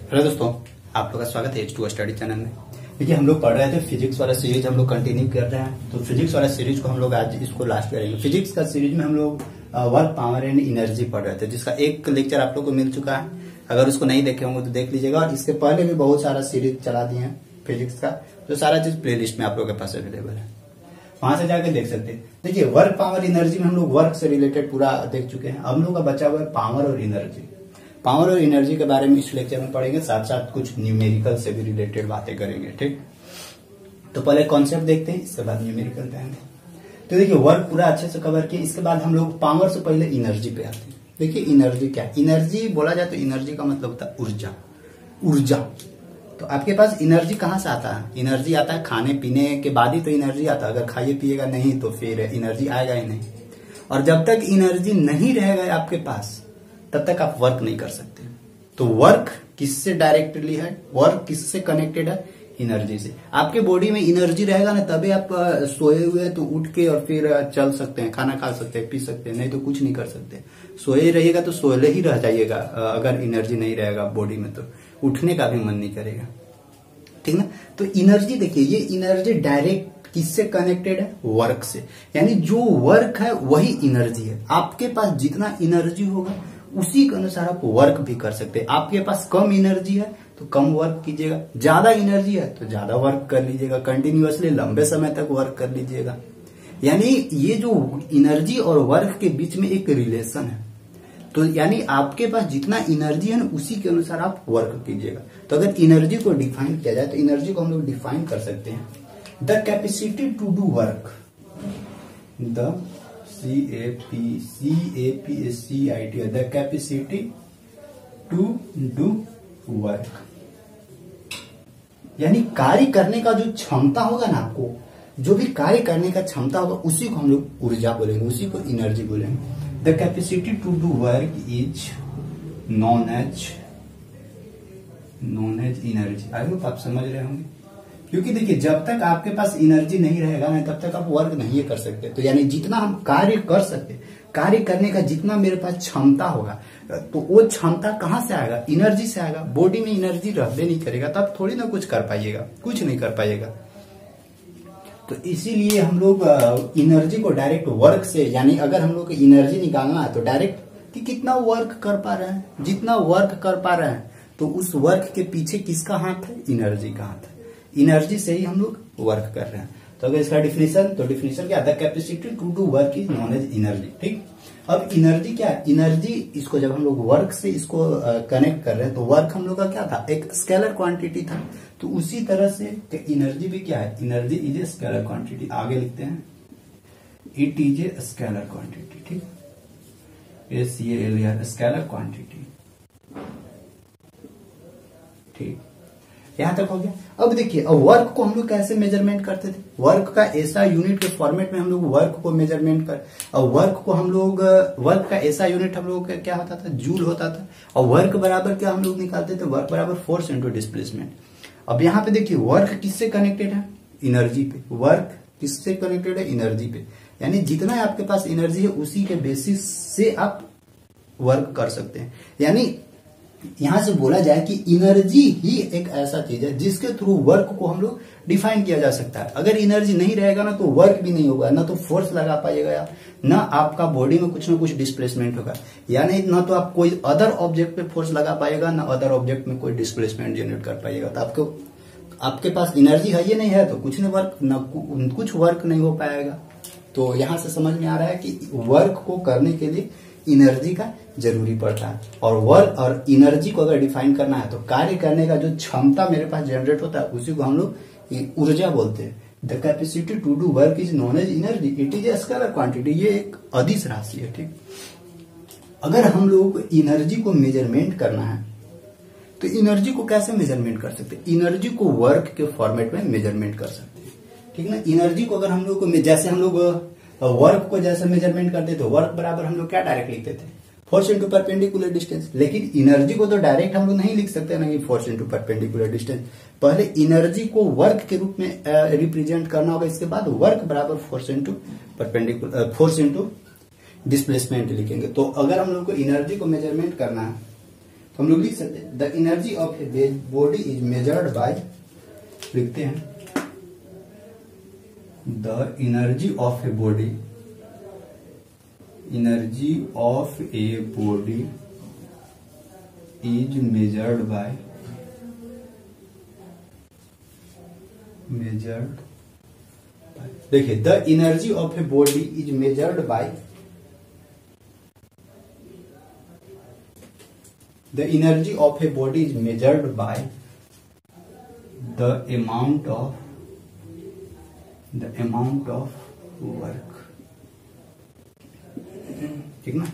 Hello दोस्तों, आप लोग का स्वागत है H2O स्टडी चैनल में। देखिए, हम लोग पढ़ रहे थे फिजिक्स वाला सीरीज, हम लोग कंटिन्यू कर रहे हैं। तो फिजिक्स वाला सीरीज को हम लोग आज इसको लास्ट करेंगे। फिजिक्स का सीरीज में हम लोग वर्क, पावर एंड एनर्जी पढ़ रहे थे, जिसका एक लेक्चर आप लोग को मिल चुका है। अगर उसको नहीं देखे होंगे तो देख लीजिएगा। और इसके पहले भी बहुत सारा सीरीज चला दिए हैं फिजिक्स का, तो सारा चीज प्ले लिस्ट में आप लोग के पास अवेलेबल है, वहां से जाकर देख सकते हैं। देखिए, वर्क, पावर, एनर्जी में हम लोग वर्क से रिलेटेड पूरा देख चुके हैं। हम लोग का बचा हुआ है पावर और एनर्जी। पावर और एनर्जी के बारे में इस लेक्चर में पढ़ेंगे, साथ साथ कुछ न्यूमेरिकल से भी रिलेटेड बातें करेंगे। ठीक, तो पहले कॉन्सेप्ट देखते हैं, इसके बाद न्यूमेरिकल पे आएंगे। तो देखिए, वर्क पूरा अच्छे से कवर किया। इसके बाद हम लोग पावर से पहले एनर्जी पे आते हैं। देखिए, एनर्जी क्या है? एनर्जी बोला जाए तो एनर्जी का मतलब होता है ऊर्जा। ऊर्जा तो आपके पास एनर्जी कहाँ से आता है? एनर्जी आता है खाने पीने के बाद ही तो एनर्जी आता है। अगर खाइए पिएगा नहीं तो फिर एनर्जी आएगा ही नहीं। और जब तक एनर्जी नहीं रहेगा आपके पास, तब तक आप वर्क नहीं कर सकते। तो वर्क किससे डायरेक्टली है? वर्क किससे कनेक्टेड है? एनर्जी से। आपके बॉडी में एनर्जी रहेगा ना, तभी आप सोए हुए तो उठ के और फिर चल सकते हैं, खाना खा सकते हैं, पी सकते हैं, नहीं तो कुछ नहीं कर सकते। सोए रहिएगा तो सोए ही रह जाइएगा। अगर एनर्जी नहीं रहेगा बॉडी में तो उठने का भी मन नहीं करेगा। ठीक ना? तो एनर्जी देखिए, ये एनर्जी डायरेक्ट किससे कनेक्टेड है? वर्क से। यानी जो वर्क है वही एनर्जी है। आपके पास जितना एनर्जी होगा उसी के अनुसार आप वर्क भी कर सकते हैं। आपके पास कम एनर्जी है तो कम वर्क कीजिएगा, ज्यादा एनर्जी है तो ज्यादा वर्क कर लीजिएगा, कंटिन्यूअसली लंबे समय तक वर्क कर लीजिएगा। यानी ये जो एनर्जी और वर्क के बीच में एक रिलेशन है। तो यानी आपके पास जितना एनर्जी है ना, उसी के अनुसार आप वर्क कीजिएगा। तो अगर एनर्जी को डिफाइन किया जाए तो एनर्जी को हम लोग डिफाइन कर सकते हैं, the capacity to do work, the CAPACIT, the capacity to do work. यानी कार्य करने का जो क्षमता होगा ना, आपको जो भी कार्य करने का क्षमता होगा उसी को हम लोग ऊर्जा बोलेंगे, उसी को एनर्जी बोलेंगे। The capacity to do work is known as energy. I hope आप समझ रहे होंगे। क्योंकि देखिए, जब तक आपके पास एनर्जी नहीं रहेगा ना, तब तक आप वर्क नहीं कर सकते। तो यानी जितना हम कार्य कर सकते, कार्य करने का जितना मेरे पास क्षमता होगा, तो वो क्षमता कहाँ से आएगा? एनर्जी से आएगा। बॉडी में एनर्जी रहबे नहीं करेगा तब थोड़ी ना कुछ कर पाइएगा, कुछ नहीं कर पाइएगा। तो इसीलिए हम लोग एनर्जी को डायरेक्ट वर्क से, यानी अगर हम लोग को एनर्जी निकालना है तो डायरेक्ट कि कितना वर्क कर पा रहे हैं, जितना वर्क कर पा रहे हैं, तो उस वर्क के पीछे किसका हाथ है? एनर्जी का हाथ है। एनर्जी से ही हम लोग वर्क कर रहे हैं। तो अगर इसका डिफिनेशन, तो डिफिनेशन क्या? The capacity to do work is known as energy. ठीक, अब एनर्जी क्या है? एनर्जी, इसको जब हम लोग वर्क से इसको कनेक्ट कर रहे हैं, तो वर्क हम लोग का क्या था? एक स्केलर क्वांटिटी था। तो उसी तरह से एनर्जी भी क्या है? Energy is a scalar quantity. आगे लिखते हैं, it is a scalar quantity. ठीक, SCALAR, स्केलर क्वांटिटी। ठीक, यहां तक हो गया। अब देखिए, अब वर्क को हम लोग कैसे मेजरमेंट करते थे? वर्क का ऐसा यूनिट के फॉर्मेट में हम लोग वर्क को मेजरमेंट कर, और वर्क को हम लोग, वर्क का ऐसा यूनिट हम लोग का क्या होता था? जूल होता था। और वर्क बराबर क्या हम लोग निकालते थे? वर्क बराबर फोर्स इंटू डिस्प्लेसमेंट। अब यहाँ पे देखिए, वर्क किससे कनेक्टेड है? एनर्जी पे। वर्क किससे कनेक्टेड है? एनर्जी पे। यानी जितना आपके पास एनर्जी है उसी के बेसिस से आप वर्क कर सकते हैं। यानी यहां से बोला जाए कि एनर्जी ही एक ऐसा चीज है जिसके थ्रू वर्क को हम लोग डिफाइन किया जा सकता है। अगर एनर्जी नहीं रहेगा ना, तो वर्क भी नहीं होगा, ना तो फोर्स लगा पाइएगा, ना आपका बॉडी में कुछ ना कुछ डिस्प्लेसमेंट होगा, यानी ना तो आप कोई अदर ऑब्जेक्ट पे फोर्स लगा पाएगा, ना अदर ऑब्जेक्ट में कोई डिस्प्लेसमेंट जनरेट कर पाइएगा। तो आपके पास एनर्जी है, ये नहीं है तो कुछ नहीं वर्क, ना कुछ वर्क नहीं हो पाएगा। तो यहां से समझ में आ रहा है कि वर्क को करने के लिए एनर्जी का जरूरी पड़ता है। और वर्क और एनर्जी को अगर डिफाइन करना है तो कार्य करने का जो क्षमता मेरे पास जनरेट होता है उसी को हम लोग ऊर्जा बोलते हैं। The capacity to do work is known as energy, it is a scalar quantity. ये एक अदिश राशि है। ठीक, अगर हम लोगों को एनर्जी को मेजरमेंट करना है तो एनर्जी को कैसे मेजरमेंट कर सकते हैं? एनर्जी को वर्क के फॉर्मेट में मेजरमेंट कर सकते हैं। ठीक ना? एनर्जी को अगर हम लोग को, जैसे हम लोग वर्क को जैसे मेजरमेंट करते थे, वर्क बराबर हम लोग क्या डायरेक्ट लिखते थे? Force into perpendicular distance. लेकिन एनर्जी को तो डायरेक्ट हम लोग नहीं लिख सकते ना कि फोर्स इंटू परपेंडिकुलर डिस्टेंस। पहले एनर्जी को वर्क के रूप में रिप्रेजेंट करना होगा, इसके बाद वर्क बराबर force into perpendicular, force into displacement लिखेंगे। तो अगर हम लोग को एनर्जी को मेजरमेंट करना है तो हम लोग लिख सकते हैं the energy of a body is measured by, लिखते हैं the energy of a body, energy of a body is measured by, देखिए the energy of a body is measured by, the energy of a body is measured by the amount of work, ठीक ना।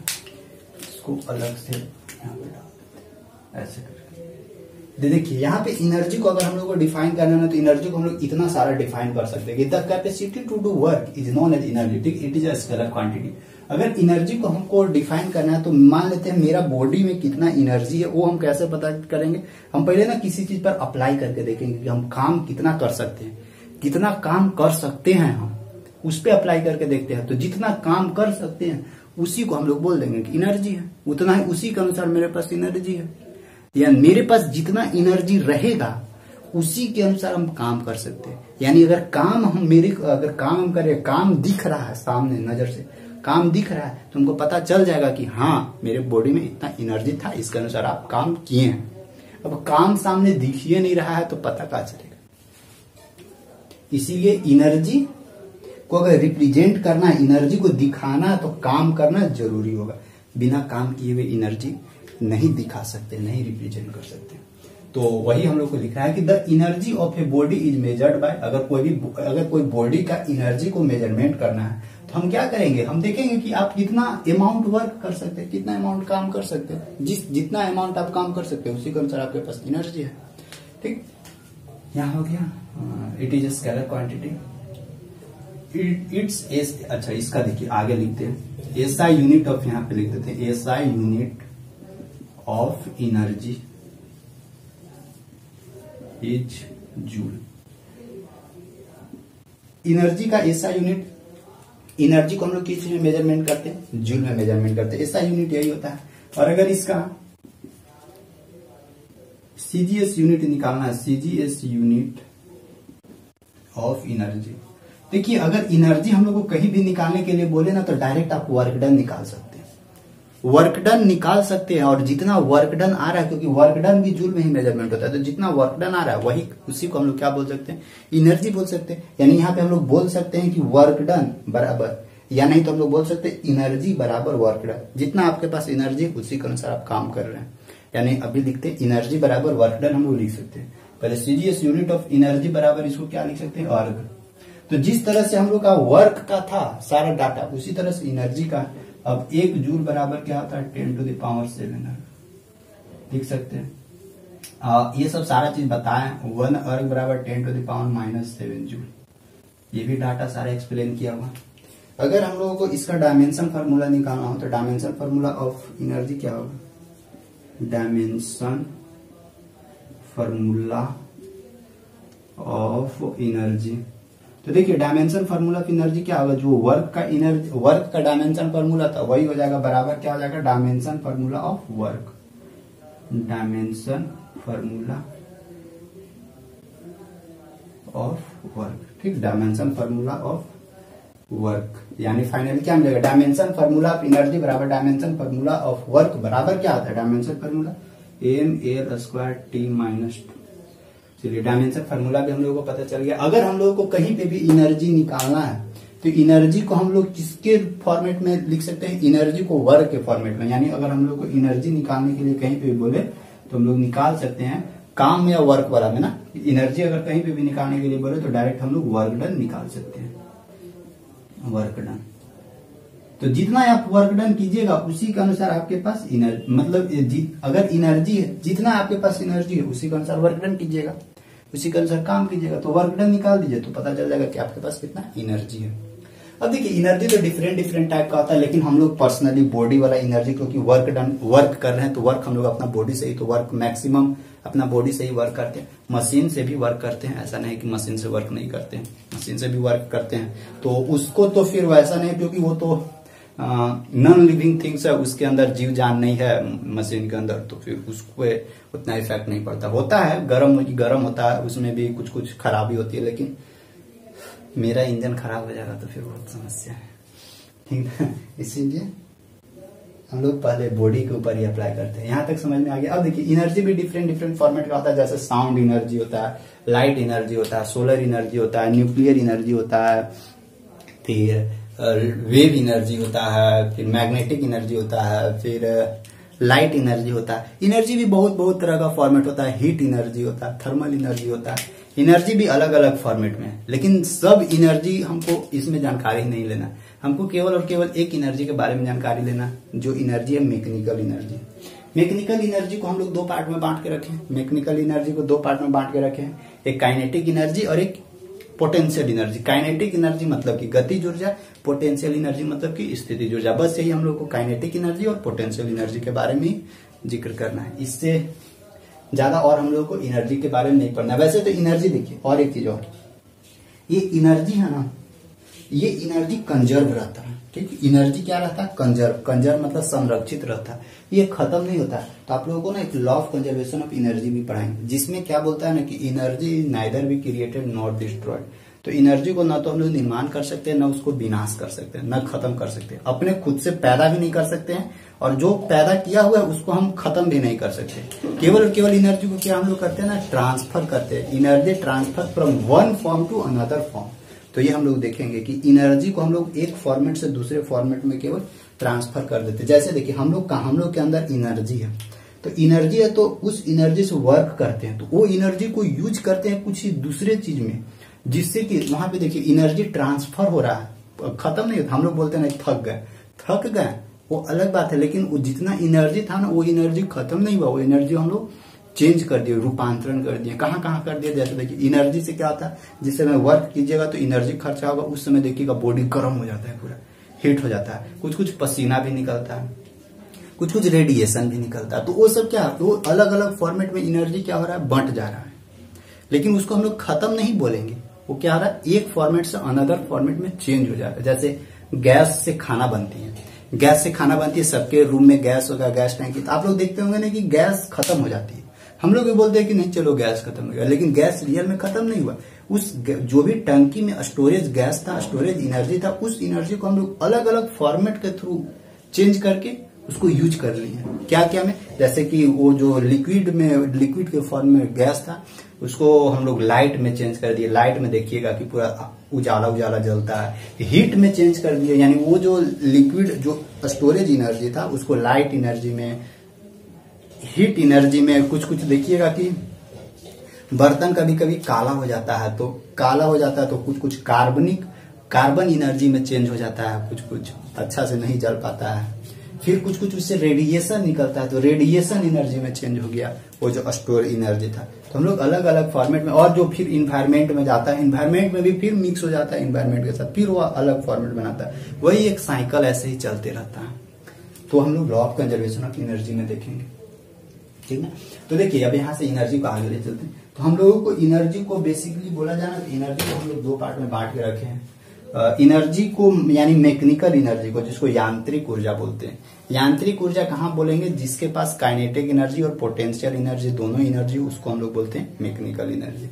इसको अलग से यहाँ पे डाल देते ऐसे करके। देखिए यहाँ पे एनर्जी को अगर हम लोग को डिफाइन करना है तो एनर्जी को हम लोग इतना सारा डिफाइन कर सकते हैं। The capacity to do work is known as energy, ठीक, it is a scalar quantity. अगर एनर्जी को हमको डिफाइन करना है तो मान लेते हैं मेरा बॉडी में कितना एनर्जी है, वो हम कैसे पता करेंगे? हम पहले ना किसी चीज पर अप्लाई करके देखेंगे कि हम काम कितना कर सकते हैं, कितना काम कर सकते हैं, हम उस पर अप्लाई करके देखते हैं। तो जितना काम कर सकते हैं उसी को हम लोग बोल देंगे कि एनर्जी है, उतना ही, उसी के अनुसार मेरे पास एनर्जी है। या मेरे पास जितना एनर्जी रहेगा उसी के अनुसार हम काम कर सकते हैं। यानी अगर काम हम करें, काम दिख रहा है सामने नजर से, काम दिख रहा है तो हमको पता चल जाएगा कि हाँ मेरे बॉडी में इतना एनर्जी था, इसके अनुसार आप काम किए हैं। अब काम सामने दिखिए नहीं रहा है तो पता क्या चलेगा? इसीलिए एनर्जी को अगर रिप्रेजेंट करना है, एनर्जी को दिखाना है तो काम करना जरूरी होगा। बिना काम किए हुए एनर्जी नहीं दिखा सकते, नहीं रिप्रेजेंट कर सकते। तो वही हम लोग को लिख रहा है कि the energy of a body is measured bye, अगर कोई बॉडी का एनर्जी को मेजरमेंट करना है तो हम क्या करेंगे? हम देखेंगे कि आप कितना अमाउंट वर्क कर सकते हैं, कितना अमाउंट काम कर सकते हैं। जितना अमाउंट आप काम कर सकते हैं उसी के अनुसार आपके पास एनर्जी है, ठीक। यहाँ हो गया, it is a scalar quantity, it's S. अच्छा इसका देखिए आगे लिखते हैं एसआई यूनिट ऑफ, यहाँ पे लिख देते हैं SI unit of energy is joule. Energy का एसआई यूनिट, एनर्जी को हम लोग किस चीज में मेजरमेंट करते हैं? जूल में मेजरमेंट करते हैं। एसआई यूनिट यही होता है। और अगर इसका सीजीएस यूनिट निकालना है, सीजीएस यूनिट ऑफ एनर्जी, देखिए अगर एनर्जी हम लोग को कहीं भी निकालने के लिए बोले ना तो डायरेक्ट आप वर्क डन निकाल सकते हैं, वर्क डन निकाल सकते हैं। और जितना वर्क डन आ रहा है, क्योंकि वर्क डन भी जूल में ही मेजरमेंट होता है, तो जितना वर्क डन आ रहा है वही, उसी को हम लोग क्या बोल सकते हैं? एनर्जी बोल सकते हैं। यानी यहाँ पे हम लोग बोल सकते हैं कि वर्क डन बराबर, या नहीं तो हम लोग बोल सकते हैं एनर्जी बराबर वर्क डन। जितना आपके पास एनर्जी उसी के अनुसार आप काम कर रहे हैं। यानी अभी लिखते हैं एनर्जी बराबर वर्क डन, हम लोग लिख सकते हैं। पहले सीजीएस यूनिट ऑफ एनर्जी बराबर इसको क्या लिख सकते हैं? वर्क। तो जिस तरह से हम लोग का वर्क का था सारा डाटा, उसी तरह से एनर्जी का। अब 1 जूल बराबर क्या होता है? 10⁻⁷ लिख सकते हैं। ये सब सारा चीज बताएं। 1 अर्ग बराबर 10⁻⁻7 जूल, ये भी डाटा सारा एक्सप्लेन किया हुआ। अगर हम लोगों को इसका डायमेंशन फार्मूला निकालना हो तो डायमेंशन फार्मूला ऑफ एनर्जी क्या होगा? डायमेंशन फार्मूला ऑफ एनर्जी, तो देखिए डायमेंशन फार्मूला ऑफ एनर्जी क्या होगा? जो वर्क का डायमेंशन फार्मूला था वही हो जाएगा, बराबर क्या हो जाएगा? Dimension formula of work, dimension formula of work, ठीक। डायमेंशन फार्मूला ऑफ वर्क, यानी फाइनली क्या मिलेगा? डायमेंशन फार्मूला ऑफ एनर्जी बराबर डायमेंशन फार्मूला ऑफ वर्क बराबर क्या होता है? Dimension formula mL²T-2। चलिए डायमेंशन फार्मूला भी हम लोगों को पता चल गया। अगर हम लोगों को कहीं पे भी एनर्जी निकालना है तो एनर्जी को हम लोग किसके फॉर्मेट में लिख सकते हैं? एनर्जी को वर्क के फॉर्मेट में। यानी अगर हम लोग को एनर्जी निकालने के लिए कहीं पे भी बोले तो हम लोग निकाल सकते हैं काम में या वर्क वाला में ना। एनर्जी अगर कहीं पे भी निकालने के लिए बोले तो डायरेक्ट हम लोग वर्क डन निकाल सकते हैं, वर्क डन। तो जितना आप वर्क डन कीजिएगा उसी के अनुसार आपके पास एनर्जी, मतलब अगर एनर्जी है, जितना आपके पास एनर्जी है उसी के अनुसार वर्क डन कीजिएगा, उसी के अनुसार काम कीजिएगा। तो वर्क डन निकाल दीजिए तो पता चल जाएगा कि आपके पास कितना एनर्जी है। अब देखिए एनर्जी तो डिफरेंट टाइप का होता है, लेकिन हम लोग पर्सनली बॉडी वाला एनर्जी, क्योंकि वर्क कर रहे हैं तो वर्क हम लोग अपना बॉडी से ही, तो वर्क मैक्सिमम अपना बॉडी से ही वर्क करते हैं। मशीन से भी वर्क करते हैं, ऐसा नहीं कि मशीन से वर्क नहीं करते हैं, मशीन से भी वर्क करते हैं। तो उसको तो फिर वैसा नहीं, क्योंकि वो तो नॉन लिविंग थिंग्स है, उसके अंदर जीव जान नहीं है मशीन के अंदर, तो फिर उसको उतना इफेक्ट नहीं पड़ता। होता है गरम होता है, उसमें भी कुछ कुछ खराबी होती है, लेकिन मेरा इंजन खराब हो जाएगा तो फिर बहुत समस्या है, ठीक है। इसीलिए हम लोग पहले बॉडी के ऊपर ही अप्लाई करते हैं। यहां तक समझ में आ गया। अब देखिए एनर्जी भी डिफरेंट फॉर्मेट का होता है, जैसे साउंड एनर्जी होता है, लाइट एनर्जी होता है, सोलर एनर्जी होता है, न्यूक्लियर एनर्जी होता है, फिर वेव एनर्जी होता है, फिर मैग्नेटिक एनर्जी होता है, फिर लाइट एनर्जी होता है। एनर्जी भी बहुत तरह का फॉर्मेट होता है, हीट एनर्जी होता है, थर्मल एनर्जी होता है। एनर्जी भी अलग अलग फॉर्मेट में है, लेकिन सब एनर्जी हमको इसमें जानकारी नहीं लेना, हमको केवल और केवल एक एनर्जी के बारे में जानकारी लेना, जो एनर्जी है मैकेनिकल एनर्जी। मैकेनिकल एनर्जी को हम लोग दो पार्ट में बांट के रखें, मैकेनिकल एनर्जी को दो पार्ट में बांट के रखें, एक काइनेटिक एनर्जी और एक पोटेंशियल एनर्जी। काइनेटिक एनर्जी मतलब कि गतिज ऊर्जा, पोटेंशियल एनर्जी मतलब कि स्थितिज ऊर्जा। बस यही हम लोग को काइनेटिक एनर्जी और पोटेंशियल एनर्जी के बारे में जिक्र करना है, इससे ज्यादा और हम लोग को एनर्जी के बारे में नहीं पढ़ना। वैसे तो एनर्जी देखिए, और एक चीज और, ये एनर्जी है ना, ये एनर्जी कंजर्व रहता है, ठीक। एनर्जी क्या रहता है? कंजर्व मतलब संरक्षित रहता है, ये खत्म नहीं होता है। तो आप लोगों को ना एक law of conservation of energy भी पढ़ाएंगे, जिसमें क्या बोलता है ना कि energy neither be created not destroyed. तो एनर्जी को ना तो हम लोग निर्माण कर सकते हैं, ना उसको विनाश कर सकते हैं, ना खत्म कर सकते हैं, अपने खुद से पैदा भी नहीं कर सकते हैं, और जो पैदा किया हुआ है उसको हम खत्म भी नहीं कर सकते। केवल और केवल एनर्जी को क्या हम लोग करते हैं ना, ट्रांसफर करते हैं। Energy transfer from one form to another form. तो ये हम लोग देखेंगे कि एनर्जी को हम लोग एक फॉर्मेट से दूसरे फॉर्मेट में केवल ट्रांसफर कर देते हैं। जैसे देखिए हम लोग के अंदर एनर्जी है, तो एनर्जी है, तो उस एनर्जी से वर्क करते हैं, तो वो एनर्जी को यूज करते हैं कुछ ही दूसरे चीज में, जिससे कि वहां पे देखिए एनर्जी ट्रांसफर हो रहा है, खत्म नहीं होता। हम लोग बोलते हैं ना थक गए, वो अलग बात है, लेकिन वो जितना एनर्जी था ना, वो एनर्जी खत्म नहीं हुआ, वो एनर्जी हम लोग चेंज कर दिए, रूपांतरण कर दिए। कहाँ कर दिया? जैसे देखिए एनर्जी से क्या होता है, जिस समय वर्क कीजिएगा तो एनर्जी खर्चा होगा, उस समय देखिएगा बॉडी गर्म हो जाता है, पूरा हीट हो जाता है, कुछ पसीना भी निकलता है, कुछ रेडिएशन भी निकलता है। तो वो सब क्या, वो अलग अलग फॉर्मेट में एनर्जी क्या हो रहा है, बंट जा रहा है, लेकिन उसको हम लोग खत्म नहीं बोलेंगे। वो क्या हो रहा है, एक फॉर्मेट से अनदर फॉर्मेट में चेंज हो जाता है। जैसे गैस से खाना बनती है, सबके रूम में गैस होगा, गैस टैंकी, तो आप लोग देखते होंगे ना कि गैस खत्म हो जाती है। हम लोग भी बोलते हैं कि नहीं चलो गैस खत्म हो गया, लेकिन गैस रियल में खत्म नहीं हुआ। उस जो भी टंकी में स्टोरेज गैस था, स्टोरेज एनर्जी था, उस एनर्जी को हम लोग अलग अलग फॉर्मेट के थ्रू चेंज करके उसको यूज कर लिए हैं। क्या में, जैसे कि वो जो लिक्विड के फॉर्म में गैस था, उसको हम लोग लाइट में चेंज कर दिए। लाइट में देखिएगा कि पूरा उजाला जलता है। हीट में चेंज कर दिए, यानी वो जो लिक्विड जो स्टोरेज एनर्जी था उसको लाइट एनर्जी में, हीट एनर्जी में। कुछ देखिएगा कि बर्तन कभी काला हो जाता है, तो कुछ कार्बन एनर्जी में चेंज हो जाता है, कुछ अच्छा से नहीं जल पाता है। फिर कुछ उससे रेडिएशन निकलता है, तो रेडिएशन एनर्जी में चेंज हो गया वो जो स्टोर एनर्जी था। तो हम लोग अलग अलग फॉर्मेट में, और जो फिर इन्वायरमेंट में जाता है, इन्वायरमेंट में भी फिर मिक्स हो जाता है इन्वायरमेंट के साथ, फिर वो अलग फॉर्मेट बनाता है। वही एक साइकिल ऐसे ही चलते रहता है। तो हम लोग law of conservation of energy में देखेंगे, ठीक है। तो देखिए अब यहाँ से एनर्जी को आगे ले चलते हैं। तो हम लोगों को एनर्जी को बेसिकली बोला जाना, एनर्जी को हम लोग दो पार्ट में बांट के रखे हैं। एनर्जी को यानी मैकेनिकल एनर्जी को, जिसको यांत्रिक ऊर्जा बोलते हैं। यांत्रिक ऊर्जा कहाँ बोलेंगे, जिसके पास काइनेटिक एनर्जी और पोटेंशियल एनर्जी दोनों एनर्जी, उसको हम लोग बोलते हैं मैकेनिकल एनर्जी,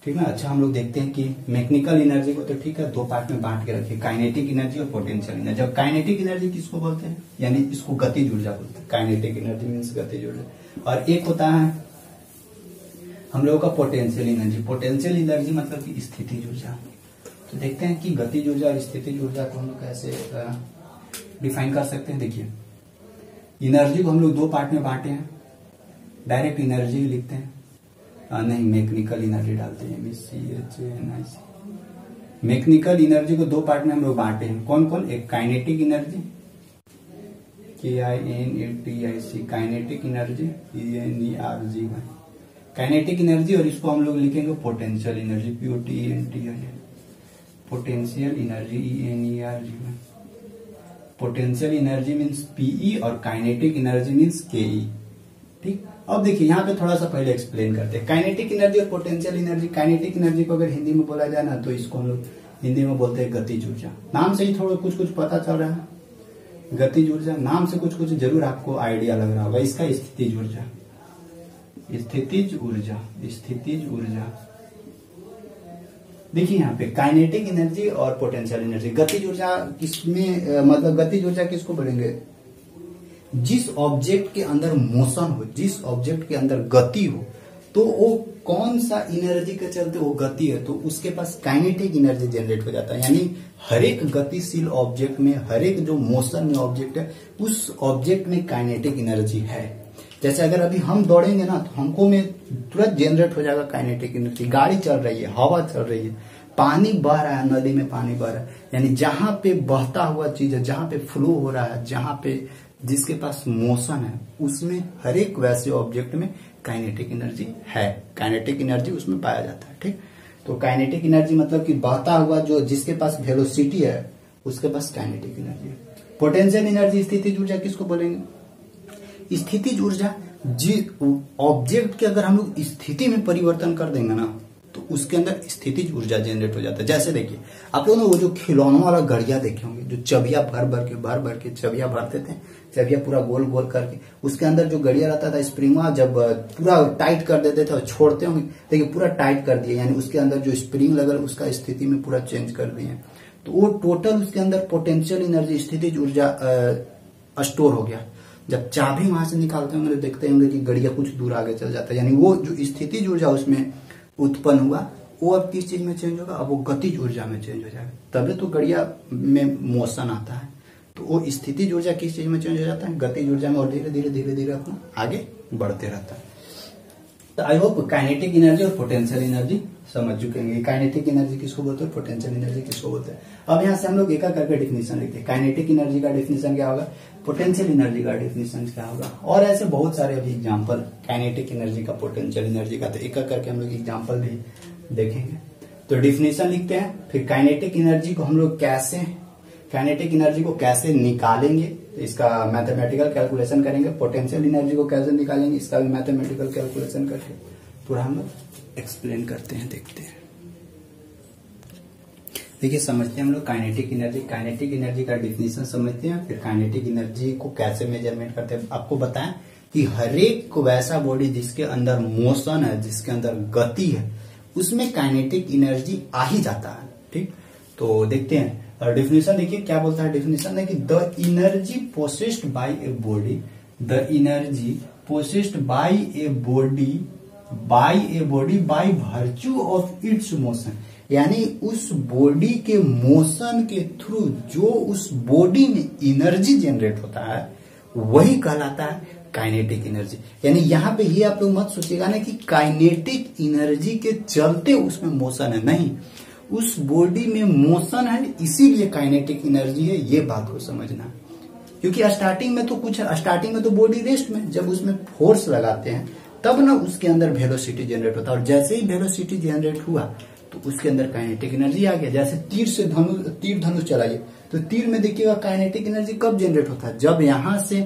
ठीक है। अच्छा हम लोग देखते हैं कि मैकेनिकल एनर्जी को तो ठीक है दो पार्ट में बांट के रखिए, काइनेटिक एनर्जी और पोटेंशियल एनर्जी। अब काइनेटिक एनर्जी किसको बोलते हैं, यानी इसको गतिज ऊर्जा बोलते हैं। काइनेटिक एनर्जी मीन्स गतिज ऊर्जा। और एक होता है हम लोगों का पोटेंशियल एनर्जी। पोटेंशियल एनर्जी मतलब कि स्थितिज ऊर्जा। तो देखते हैं कि गतिज ऊर्जा और स्थितिज ऊर्जा को हम लोग कैसे डिफाइन कर सकते हैं। देखिए एनर्जी को हम लोग दो पार्ट में बांटे हैं, डायरेक्ट एनर्जी लिखते हैं, नहीं मैकेनिकल एनर्जी डालते हैं, मैकेनिकल एनर्जी को दो पार्ट में हम लोग बांटे हैं। कौन? एक kinetic energy KINETIC, kinetic energy ENERGY, kinetic energy, और इसको हम लोग लिखेंगे potential energy POTENTIAL, potential energy ENERGY। Potential energy means PE और काइनेटिक एनर्जी मीन्स KE, ठीक। अब देखिए यहाँ पे थोड़ा सा पहले एक्सप्लेन करते हैं काइनेटिक एनर्जी और पोटेंशियल एनर्जी। काइनेटिक एनर्जी को अगर हिंदी में बोला जाए ना, तो इसको हम लोग हिंदी में बोलते हैं गतिज ऊर्जा। नाम से ही थोड़ा कुछ पता चल रहा है, गतिज ऊर्जा, नाम से कुछ कुछ जरूर आपको आइडिया लग रहा होगा। इसका स्थितिज ऊर्जा, स्थितिज ऊर्जा, स्थितिज ऊर्जा। देखिए यहाँ पे काइनेटिक एनर्जी और पोटेंशियल एनर्जी। गतिज ऊर्जा किसमें, मतलब गतिज ऊर्जा किसको बोलेंगे? जिस ऑब्जेक्ट के अंदर मोशन हो, जिस ऑब्जेक्ट के अंदर गति हो, तो वो कौन सा एनर्जी के चलते वो गति है, तो उसके पास काइनेटिक एनर्जी जनरेट हो जाता है। यानी हर एक गतिशील ऑब्जेक्ट में, हर एक जो मोशन में ऑब्जेक्ट है, उस ऑब्जेक्ट में काइनेटिक एनर्जी है। जैसे अगर अभी हम दौड़ेंगे ना, तो हमको में तुरंत जनरेट हो जाएगा काइनेटिक एनर्जी। गाड़ी चल रही है, हवा चल रही है, पानी बह रहा है, नदी में पानी बह रहा है, यानी जहां पे बहता हुआ चीज है, जहां पे फ्लो हो रहा है, जहां पे जिसके पास मोशन है, उसमें हर एक वैसे ऑब्जेक्ट में काइनेटिक एनर्जी है। काइनेटिक एनर्जी उसमें पाया जाता है। ठीक, तो काइनेटिक एनर्जी मतलब कि बहता हुआ जो जिसके पास वेलोसिटी है, उसके पास काइनेटिक एनर्जी है। पोटेंशियल एनर्जी, स्थितिज ऊर्जा किसको बोलेंगे? स्थितिज ऊर्जा, ऑब्जेक्ट के अगर हम लोग स्थिति में परिवर्तन कर देंगे ना, तो उसके अंदर स्थितिज ऊर्जा जनरेट हो जाता है। जैसे देखिए, आप लोगों ने वो जो खिलौनों वाला घड़िया देखे होंगे, जो चबिया भर भर के चबिया भरते थे, चबिया पूरा गोल गोल करके, उसके अंदर जो घड़िया रहता था स्प्रिंग, जब पूरा टाइट कर देते थे और छोड़ते होंगे, देखिए पूरा टाइट कर दिए, यानी उसके अंदर जो स्प्रिंग लगा उसका स्थिति में पूरा चेंज कर दिए, तो वो टोटल उसके अंदर पोटेंशियल एनर्जी, स्थितिज ऊर्जा स्टोर हो गया। जब चाबी वहां से निकालते होंगे तो देखते होंगे कि गड़िया कुछ दूर आगे चल जाता है, यानी वो जो स्थितिज ऊर्जा उसमें उत्पन्न हुआ, वो अब किस चीज में चेंज होगा? अब वो गतिज ऊर्जा में चेंज हो जाएगा। तभी तो गड़िया में मोशन आता है। तो वो स्थितिज ऊर्जा किस चीज में चेंज हो जाता है? गतिज ऊर्जा में, और धीरे धीरे धीरे धीरे अपना आगे बढ़ते रहता है। तो आई होप काइनेटिक एनर्जी और पोटेंशियल एनर्जी समझ चुके हैं। काइनेटिक एनर्जी किसको बोलते हैं, पोटेंशियल एनर्जी किसको बोलते हैं। अब यहाँ से हम लोग एक एक करके डिफिनेशन लिखते हैं। काइनेटिक एनर्जी का डिफिनेशन क्या होगा, पोटेंशियल एनर्जी का डिफिनेशन क्या होगा, और ऐसे बहुत सारे अभी एग्जाम्पल काइनेटिक एनर्जी का, पोटेंशियल एनर्जी का, तो एक एक करके हम लोग एग्जाम्पल भी देखेंगे। तो डिफिनेशन लिखते हैं, फिर काइनेटिक एनर्जी को हम लोग काइनेटिक एनर्जी को कैसे निकालेंगे, इसका मैथमेटिकल कैलकुलेशन करेंगे। पोटेंशियल एनर्जी को कैसे निकालेंगे, इसका भी मैथमेटिकल कैलकुलेशन करके पूरा हम लोग एक्सप्लेन करते हैं, देखते हैं। देखिए समझते हैं हम लोग काइनेटिक एनर्जी का डिफिनेशन समझते हैं, फिर काइनेटिक एनर्जी को कैसे मेजरमेंट करते हैं। आपको बताएं कि हर एक वैसा बॉडी जिसके अंदर मोशन है, जिसके अंदर गति है, उसमें काइनेटिक एनर्जी आ ही जाता है। ठीक, तो देखते हैं डिफिनेशन। देखिए क्या बोलता है डिफिनेशन है कि the energy possessed bye a body, the energy possessed bye a body by virtue of its motion, यानी उस बॉडी के मोशन के थ्रू जो उस बॉडी में एनर्जी जनरेट होता है, वही कहलाता है काइनेटिक एनर्जी। यानी यहाँ पे ये आप लोग मत सोचिएगा ना कि काइनेटिक एनर्जी के चलते उसमें मोशन है, नहीं, उस बॉडी में मोशन है इसीलिए काइनेटिक एनर्जी है, ये बात को समझना। क्योंकि स्टार्टिंग में तो बॉडी रेस्ट में, जब उसमें फोर्स लगाते हैं तब ना उसके अंदर वेलोसिटी जनरेट होता है, और जैसे ही वेलोसिटी जनरेट हुआ तो उसके अंदर काइनेटिक एनर्जी आ गया। जैसे तीर धनुष चलाइए, तो तीर में देखिएगा काइनेटिक एनर्जी कब जनरेट होता है, जब यहां से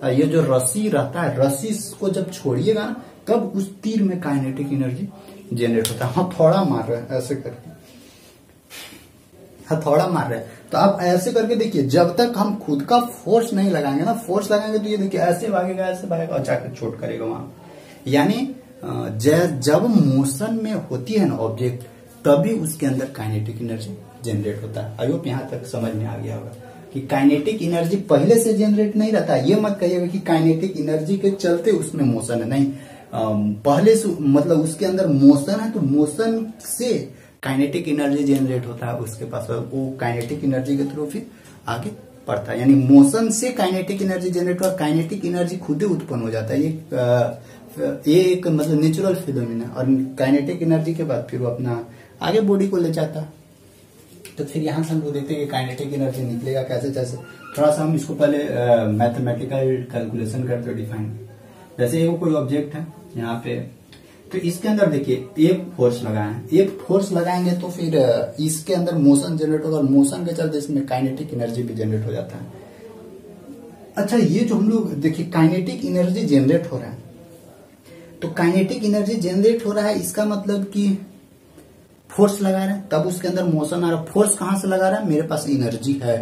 ये जो रस्सी रहता है, रस्सी को जब छोड़िएगा ना, तब उस तीर में काइनेटिक एनर्जी जनरेट होता है। हथौड़ा मार रहे हैं ऐसे करके, हथौड़ा मार रहे हैं, तो आप ऐसे करके देखिए, जब तक हम खुद का फोर्स नहीं लगाएंगे ना, फोर्स लगाएंगे तो ये देखिए ऐसे भागेगा और जाकर चोट करेगा वहां। यानी जब मोशन में होती है ना ऑब्जेक्ट, तभी उसके अंदर काइनेटिक एनर्जी जनरेट होता है। आई होप यहाँ तक समझ में आ गया होगा कि काइनेटिक एनर्जी पहले से जनरेट नहीं रहता है। ये मत कहिएगा कि काइनेटिक एनर्जी के चलते उसमें मोशन है, नहीं, पहले से मतलब उसके अंदर मोशन है, तो मोशन से काइनेटिक एनर्जी जनरेट होता है उसके पास, वो काइनेटिक एनर्जी के थ्रू फिर आगे बढ़ता है। यानी मोशन से काइनेटिक एनर्जी जनरेट हुआ, काइनेटिक एनर्जी खुद ही उत्पन्न हो जाता है। ये एक मतलब नेचुरल फिनोमेना है, और काइनेटिक एनर्जी के बाद फिर वो अपना आगे बॉडी को ले जाता है। तो फिर यहाँ से हम लोग देखते हैं कि काइनेटिक एनर्जी निकलेगा कैसे। जैसे थोड़ा सा हम इसको पहले मैथमेटिकल कैलकुलेशन करते डिफाइन। जैसे ये कोई ऑब्जेक्ट है यहाँ पे, तो इसके अंदर देखिए एक फोर्स लगाएंगे तो फिर इसके अंदर मोशन जनरेट होगा, और मोशन के चलते इसमें काइनेटिक एनर्जी भी जनरेट हो जाता है। अच्छा, ये जो हम लोग देखिए काइनेटिक एनर्जी जनरेट हो रहा है, तो काइनेटिक एनर्जी जनरेट हो रहा है, इसका मतलब कि फोर्स लगा रहे हैं तब उसके अंदर मोशन आ रहा है। फोर्स कहां से लगा रहा है, मेरे पास एनर्जी है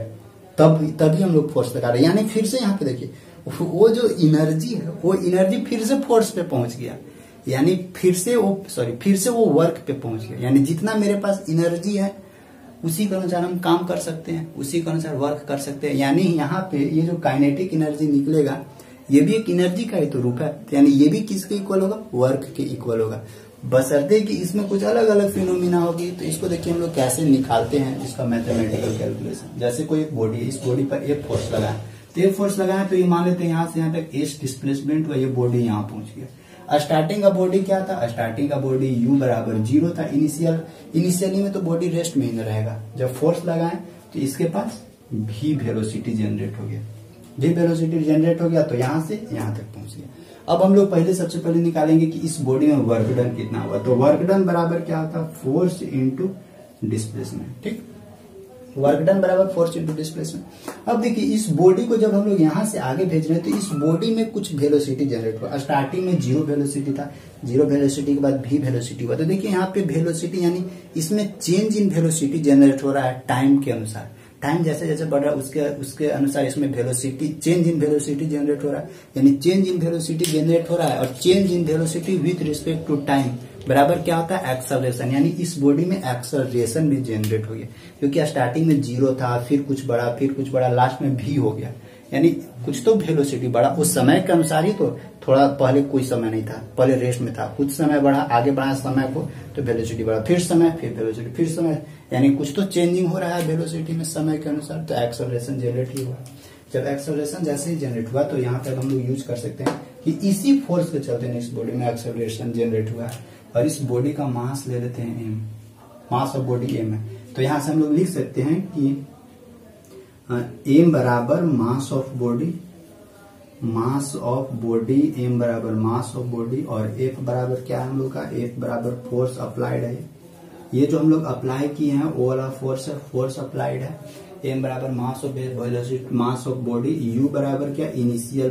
तभी हम लोग फोर्स लगा रहे हैं। यानी फिर से यहाँ पे देखिए वो जो एनर्जी है वो एनर्जी फिर से फोर्स पे पहुंच गया, यानी फिर से वो वर्क पे पहुंच गया। यानी जितना मेरे पास एनर्जी है उसी के अनुसार हम काम कर सकते हैं, उसी के अनुसार वर्क कर सकते हैं। यानी यहाँ पे ये जो काइनेटिक एनर्जी निकलेगा ये भी एक एनर्जी का ही तो रूप है, यानी ये भी किसके इक्वल होगा, वर्क के इक्वल होगा। बशर्ते कि इसमें कुछ अलग अलग फिनोमिना होगी। तो इसको देखिए हम लोग कैसे निकालते हैं इसका मैथमेटिकल कैलकुलेशन। जैसे कोई एक बॉडी है, इस बॉडी पर एक फोर्स लगा है, तो एक फोर्स लगाए तो ये मान लेते हैं यहाँ से यहाँ तक एस डिस्प्लेसमेंट हुआ, ये बॉडी यहाँ पहुंच गया। स्टार्टिंग का बॉडी क्या था, स्टार्टिंग का बॉडी यू बराबर 0 था। इनिशियली में तो बॉडी रेस्ट में ही न रहेगा। जब फोर्स लगाए तो इसके पास भी वेलोसिटी जनरेट हो गया, भी वेलोसिटी जनरेट हो गया तो यहाँ से यहाँ तक पहुंच गया। अब हम लोग सबसे पहले निकालेंगे कि इस बॉडी में वर्क डन कितना हुआ। तो वर्क डन बराबर क्या होता, फोर्स इंटू डिस्प्लेसमेंट। ठीक, वर्क डन बराबर फोर्स इंटू डिस्प्लेसमेंट। अब देखिए इस बॉडी को जब हम लोग यहाँ से आगे भेज रहे हैं तो इस बॉडी में कुछ वेलोसिटी जनरेट हुआ। स्टार्टिंग में 0 वेलोसिटी था, 0 वेलोसिटी के बाद भी वेलोसिटी हुआ। तो देखिए यहाँ पे वेलोसिटी यानी इसमें चेंज इन वेलोसिटी जनरेट हो रहा है टाइम के अनुसार। टाइम जैसे जैसे बढ़ रहा है उसके अनुसार इसमें velocity, change in velocity generate हो रहा है। यानी चेंज इन वेलोसिटी जनरेट हो रहा है और change in velocity with respect to time बराबर क्या होता है, एक्सेलरेशन। यानी इस बॉडी में एक्सेलरेशन भी जनरेट हो गया, क्योंकि स्टार्टिंग में 0 था, फिर कुछ बढ़ा, लास्ट में भी हो गया। यानी कुछ तो वेलोसिटी बढ़ा उस समय के अनुसार ही। तो थोड़ा पहले कोई समय नहीं था, पहले रेस्ट में था, कुछ समय बढ़ा, आगे बढ़ा समय को तो वेलोसिटी बढ़ा, फिर समय, फिर वेलोसिटी, फिर समय। यानी कुछ तो चेंजिंग हो रहा है वेलोसिटी में समय के अनुसार, तो एक्सेलरेशन जनरेट ही हुआ। जब एक्सेलरेशन जैसे ही जनरेट हुआ तो यहाँ पर हम लोग यूज कर सकते हैं कि इसी फोर्स के चलते इस बॉडी में एक्सेलरेशन जनरेट हुआ है। और इस बॉडी का मास ले लेते हैं m, mass of body m है। तो यहाँ से हम लोग लिख सकते हैं कि m बराबर मास ऑफ बॉडी, m बराबर मास ऑफ बॉडी, और f बराबर क्या है हम लोग का, f बराबर फोर्स अप्लाइड है। ये जो हम लोग अप्लाई किए हैं वो वाला फोर्स है, फोर्स अप्लाइड है। m बराबर mass of velocity, mass of body, u बराबर क्या, इनिशियल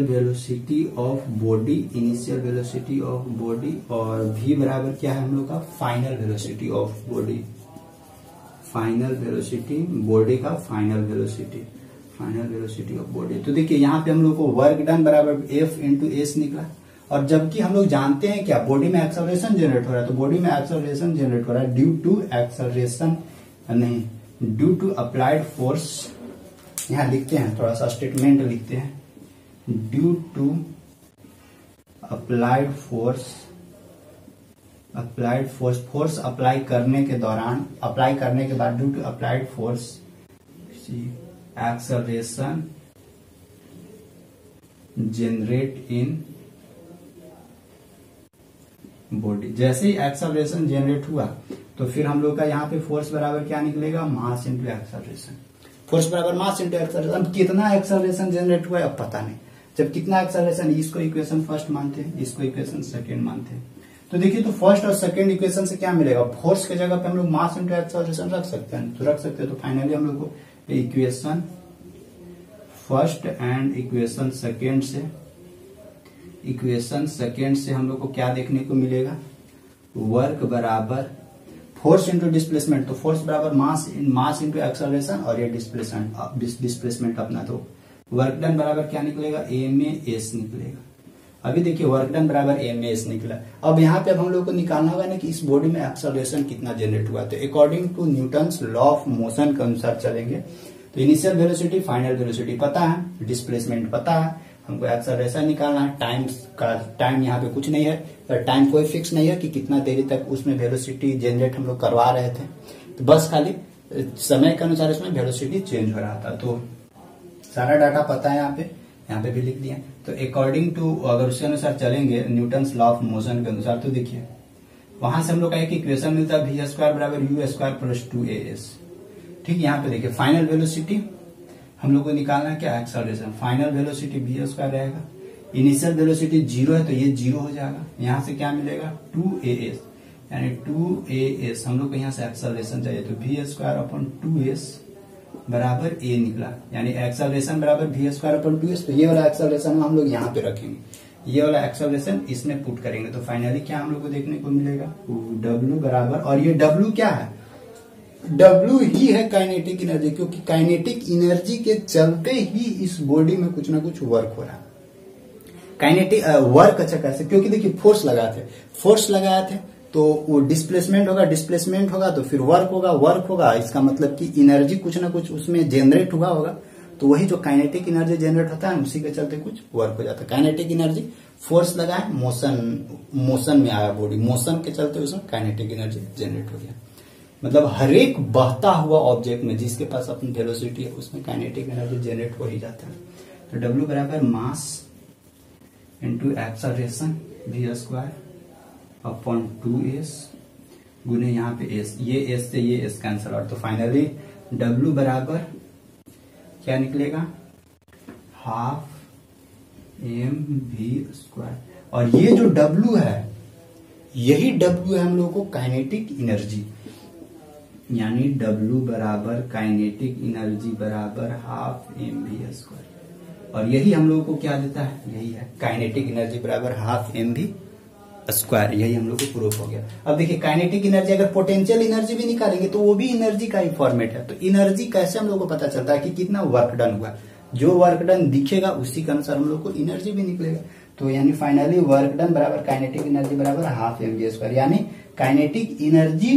वेलोसिटी ऑफ बॉडी, और v बराबर क्या है हम लोग का, final velocity of body, body का फाइनल वेलोसिटी ऑफ बॉडी। तो देखिए यहाँ पे हम लोग को वर्क डन बराबर F इंटू एस निकला। और जबकि हम लोग जानते हैं क्या, बॉडी में एक्सेलरेशन जनरेट हो रहा है, तो बॉडी में एक्सेलरेशन जनरेट हो रहा है ड्यू टू अप्लाइड फोर्स। यहाँ लिखते हैं, थोड़ा सा स्टेटमेंट लिखते हैं, due to applied force apply करने के बाद due to applied force acceleration generate in body. जैसे ही एक्सेलरेशन जनरेट हुआ तो फिर हम लोग का यहाँ पे फोर्स बराबर क्या निकलेगा, मास इंटू एक्सेलरेशन। फोर्स बराबर मास इंटू एक्सेलरेशन। कितना एक्सेलरेशन जनरेट हुआ है अब पता नहीं। जब कितना एक्सेलरेशन, इसको इक्वेशन फर्स्ट मानते हैं, इसको इक्वेशन सेकंड मानते हैं। तो देखिए तो फर्स्ट और सेकंड इक्वेशन से क्या मिलेगा, फोर्स के जगह पे हम लोग मास इंटू एक्सेलरेशन रख सकते हैं, तो रख सकते हैं। तो फाइनली हम लोग को equation first and equation second से हम लोग को क्या देखने को मिलेगा, वर्क बराबर फोर्स इंटू डिस्प्लेसमेंट। तो फोर्स बराबर मास इंटू एक्सेलरेशन, और ये डिस्प्लेसमेंट अपना, तो वर्क डन बराबर क्या निकलेगा, एस निकलेगा। अभी देखिए वर्क डन बराबर एस निकला। अब यहाँ पे अब हम लोग को निकालना होगा ना कि इस बॉडी में एक्सेलरेशन कितना जनरेट हुआ। तो according to Newton's law of motion के अनुसार चलेंगे। तो इनिशियल वेलोसिटी, फाइनल वेलोसिटी पता है, डिस्प्लेसमेंट पता है, हमको एक्सेलरेशन निकालना है। टाइम यहाँ पे कुछ नहीं है, टाइम कोई फिक्स नहीं है कि कितना देरी तक उसमें वेलोसिटी जनरेट हम लोग करवा रहे थे, तो बस खाली समय के अनुसार इसमें वेलोसिटी चेंज हो रहा था। तो सारा डाटा पता है, यहाँ पे भी लिख दिया। तो अकॉर्डिंग टू, अगर उसके अनुसार चलेंगे न्यूटन्स लॉ ऑफ मोशन के अनुसार, तो देखिए वहां से हम लोग का एक इक्वेशन मिलता है, v स्क्वायर बराबर u स्क्वायर प्लस 2as। ठीक, यहाँ पे देखिए फाइनल वेलोसिटी हम लोग को निकालना है, क्या, acceleration. Final velocity v square रहेगा, इनिशियल वेलोसिटी 0 है तो ये 0 हो जाएगा। यहाँ से क्या मिलेगा, 2as, यानी 2as हम लोग को यहाँ से एक्सेलरेशन चाहिए, तो v स्क्वायर अपॉन 2s बराबर a निकला। यानी एक्सेलरेशन बराबर v स्क्वायर अपॉन 2s। तो ये वाला एक्सेलरेशन हम लोग यहाँ पे रखेंगे, ये वाला एक्सेलरेशन इसमें पुट करेंगे। तो फाइनली क्या हम लोग को देखने को मिलेगा, w बराबर, और ये w क्या है, W ही है काइनेटिक एनर्जी, क्योंकि काइनेटिक एनर्जी के चलते ही इस बॉडी में कुछ ना कुछ वर्क हो रहा है। काइनेटिक वर्क अच्छा कैसे, क्योंकि देखिए फोर्स लगाए थे तो वो डिस्प्लेसमेंट होगा तो फिर वर्क होगा, इसका मतलब कि एनर्जी कुछ ना कुछ उसमें जनरेट हुआ होगा, तो वही जो काइनेटिक एनर्जी जनरेट होता है उसी के चलते कुछ वर्क हो जाता है। काइनेटिक एनर्जी फोर्स लगा है, मोशन में आया बॉडी, मोशन के चलते उसमें काइनेटिक एनर्जी जनरेट हो गया। मतलब हर एक बहता हुआ ऑब्जेक्ट में जिसके पास अपनी वेलोसिटी है उसमें काइनेटिक एनर्जी जनरेट हो ही जाता है। तो W बराबर मास into acceleration v² upon 2s गुने यहाँ पे s, ये s से ये s कैंसल आउट, तो फाइनली W बराबर क्या निकलेगा, हाफ mv²। और ये जो W है यही W है हम लोगों को काइनेटिक एनर्जी, यानी W बराबर काइनेटिक एनर्जी बराबर हाफ mv²। और यही हम लोगों को क्या देता है, यही है काइनेटिक एनर्जी बराबर हाफ mv²। यही हम लोग को प्रूफ हो गया। अब देखिए काइनेटिक एनर्जी, अगर पोटेंशियल एनर्जी भी निकालेंगे तो वो भी एनर्जी का ही फॉर्मेट है। तो एनर्जी कैसे हम लोग को पता चलता है कि कितना वर्क डन हुआ, जो वर्क डन दिखेगा उसी के अनुसार हम लोग को एनर्जी भी निकलेगा। तो यानी फाइनली वर्क डन बराबर काइनेटिक एनर्जी बराबर हाफ mv², यानी काइनेटिक एनर्जी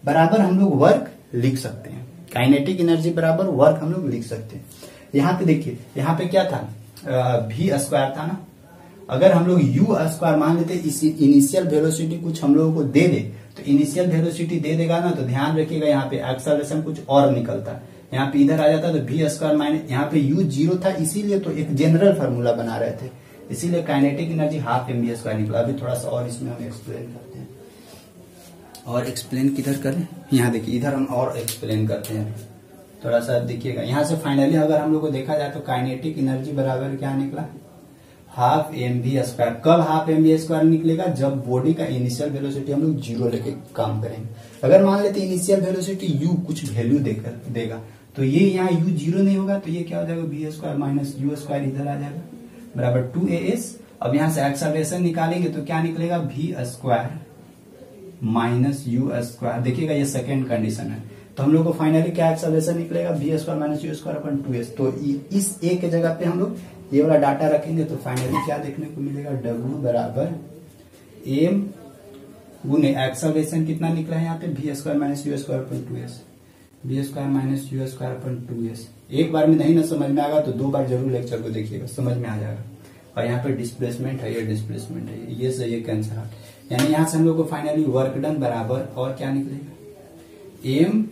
बराबर हम लोग वर्क लिख सकते हैं। काइनेटिक एनर्जी बराबर वर्क हम लोग लिख सकते हैं। यहाँ पे देखिए, यहाँ पे क्या था, v² था ना। अगर हम लोग u² मान लेते, इस इनिशियल वेलोसिटी कुछ हम लोगों को दे दे, तो इनिशियल वेलोसिटी दे देगा ना, तो ध्यान रखिएगा यहाँ पे एक्सेलरेशन कुछ और निकलता है। यहाँ पे इधर आ जाता तो v² माइनस, यहाँ पे u 0 था इसीलिए तो एक जनरल फार्मूला बना रहे थे, इसीलिए काइनेटिक एनर्जी हाफ mv² निकला। अभी थोड़ा सा और इसमें हम एक्सप्लेन करते हैं, और एक्सप्लेन किधर करें, यहाँ देखिए इधर हम और एक्सप्लेन करते हैं। थोड़ा सा देखिएगा यहाँ से फाइनली अगर हम लोग को देखा जाए तो काइनेटिक एनर्जी बराबर क्या निकला, हाफ mv²। कब हाफ mv² निकलेगा, जब बॉडी का इनिशियल वेलोसिटी हम लोग 0 लेके काम करेंगे। अगर मान लेते इनिशियल वेलोसिटी u कुछ वैल्यू देगा तो ये यहाँ u 0 नहीं होगा, तो ये क्या हो जाएगा, v² माइनस u² इधर आ जाएगा बराबर 2as। अब यहाँ से एक्सेलरेशन निकालेंगे तो क्या निकलेगा, v² माइनस u²। देखिएगा ये सेकेंड कंडीशन है, तो हम लोग को फाइनली क्या एक्सेलरेशन निकलेगा, v² minus u² upon 2s। तो इस a के जगह पे हम लोग ये वाला डाटा रखेंगे तो फाइनली क्या देखने को मिलेगा, W बराबर m गुने एक्सेलरेशन कितना निकला है यहाँ पे, v² minus u² upon 2s, v² minus u² upon 2s। एक बार में नहीं ना समझ में आएगा तो 2 बार जरूर लेक्चर को देखिएगा, समझ में आ जाएगा। और यहाँ पे डिस्प्लेसमेंट है, ये डिस्प्लेसमेंट है, ये से ये कैंसर आउट, यानी यहाँ से हम लोग को फाइनली वर्क डन बराबर और क्या निकलेगा, m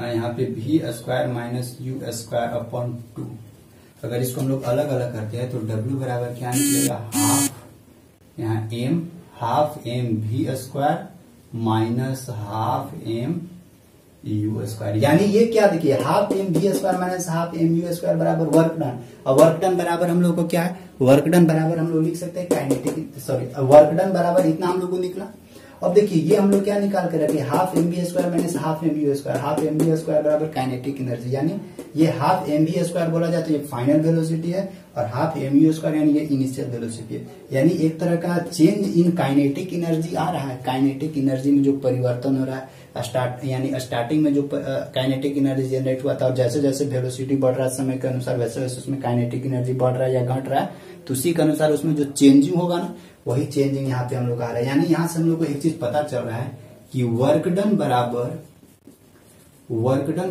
यहाँ पे v² माइनस u² अपॉन 2। अगर इसको हम लोग अलग अलग करते हैं तो W बराबर क्या निकलेगा, हाफ, यहाँ m half mv² minus half mu²। यानी ये क्या देखिए, half mv² minus half mu² बराबर वर्क डन। और वर्क डन बराबर हम लोग को क्या है, वर्क डन बराबर हम लोग लिख सकते हैं काइनेटिक, सॉरी वर्क डन बराबर इतना हम लोग को निकला। अब देखिए ये हम लोग क्या निकाल के रखे, half mv² minus half mu²। Half mv² बराबर काइनेटिक एनर्जी, यानी ये हाफ mv² बोला जाए तो ये फाइनल वेलोसिटी है, और हाफ mu² यानी ये इनिशियल वेलोसिटी है। यानी एक तरह का चेंज इन काइनेटिक एनर्जी आ रहा है। काइनेटिक एनर्जी में जो परिवर्तन हो रहा है, यानी स्टार्टिंग में जो काइनेटिक एनर्जी जनरेट हुआ था, और जैसे जैसे वेलोसिटी बढ़ रहा है समय के अनुसार, वैसे वैसे उसमें काइनेटिक एनर्जी बढ़ रहा है या घट रहा है, तो उसी के अनुसार उसमें जो चेंजिंग होगा ना, वही चेंजिंग यहाँ पे हम लोग आ रहा है। यानी यहाँ से हम लोग को एक चीज पता चल रहा है कि वर्क डन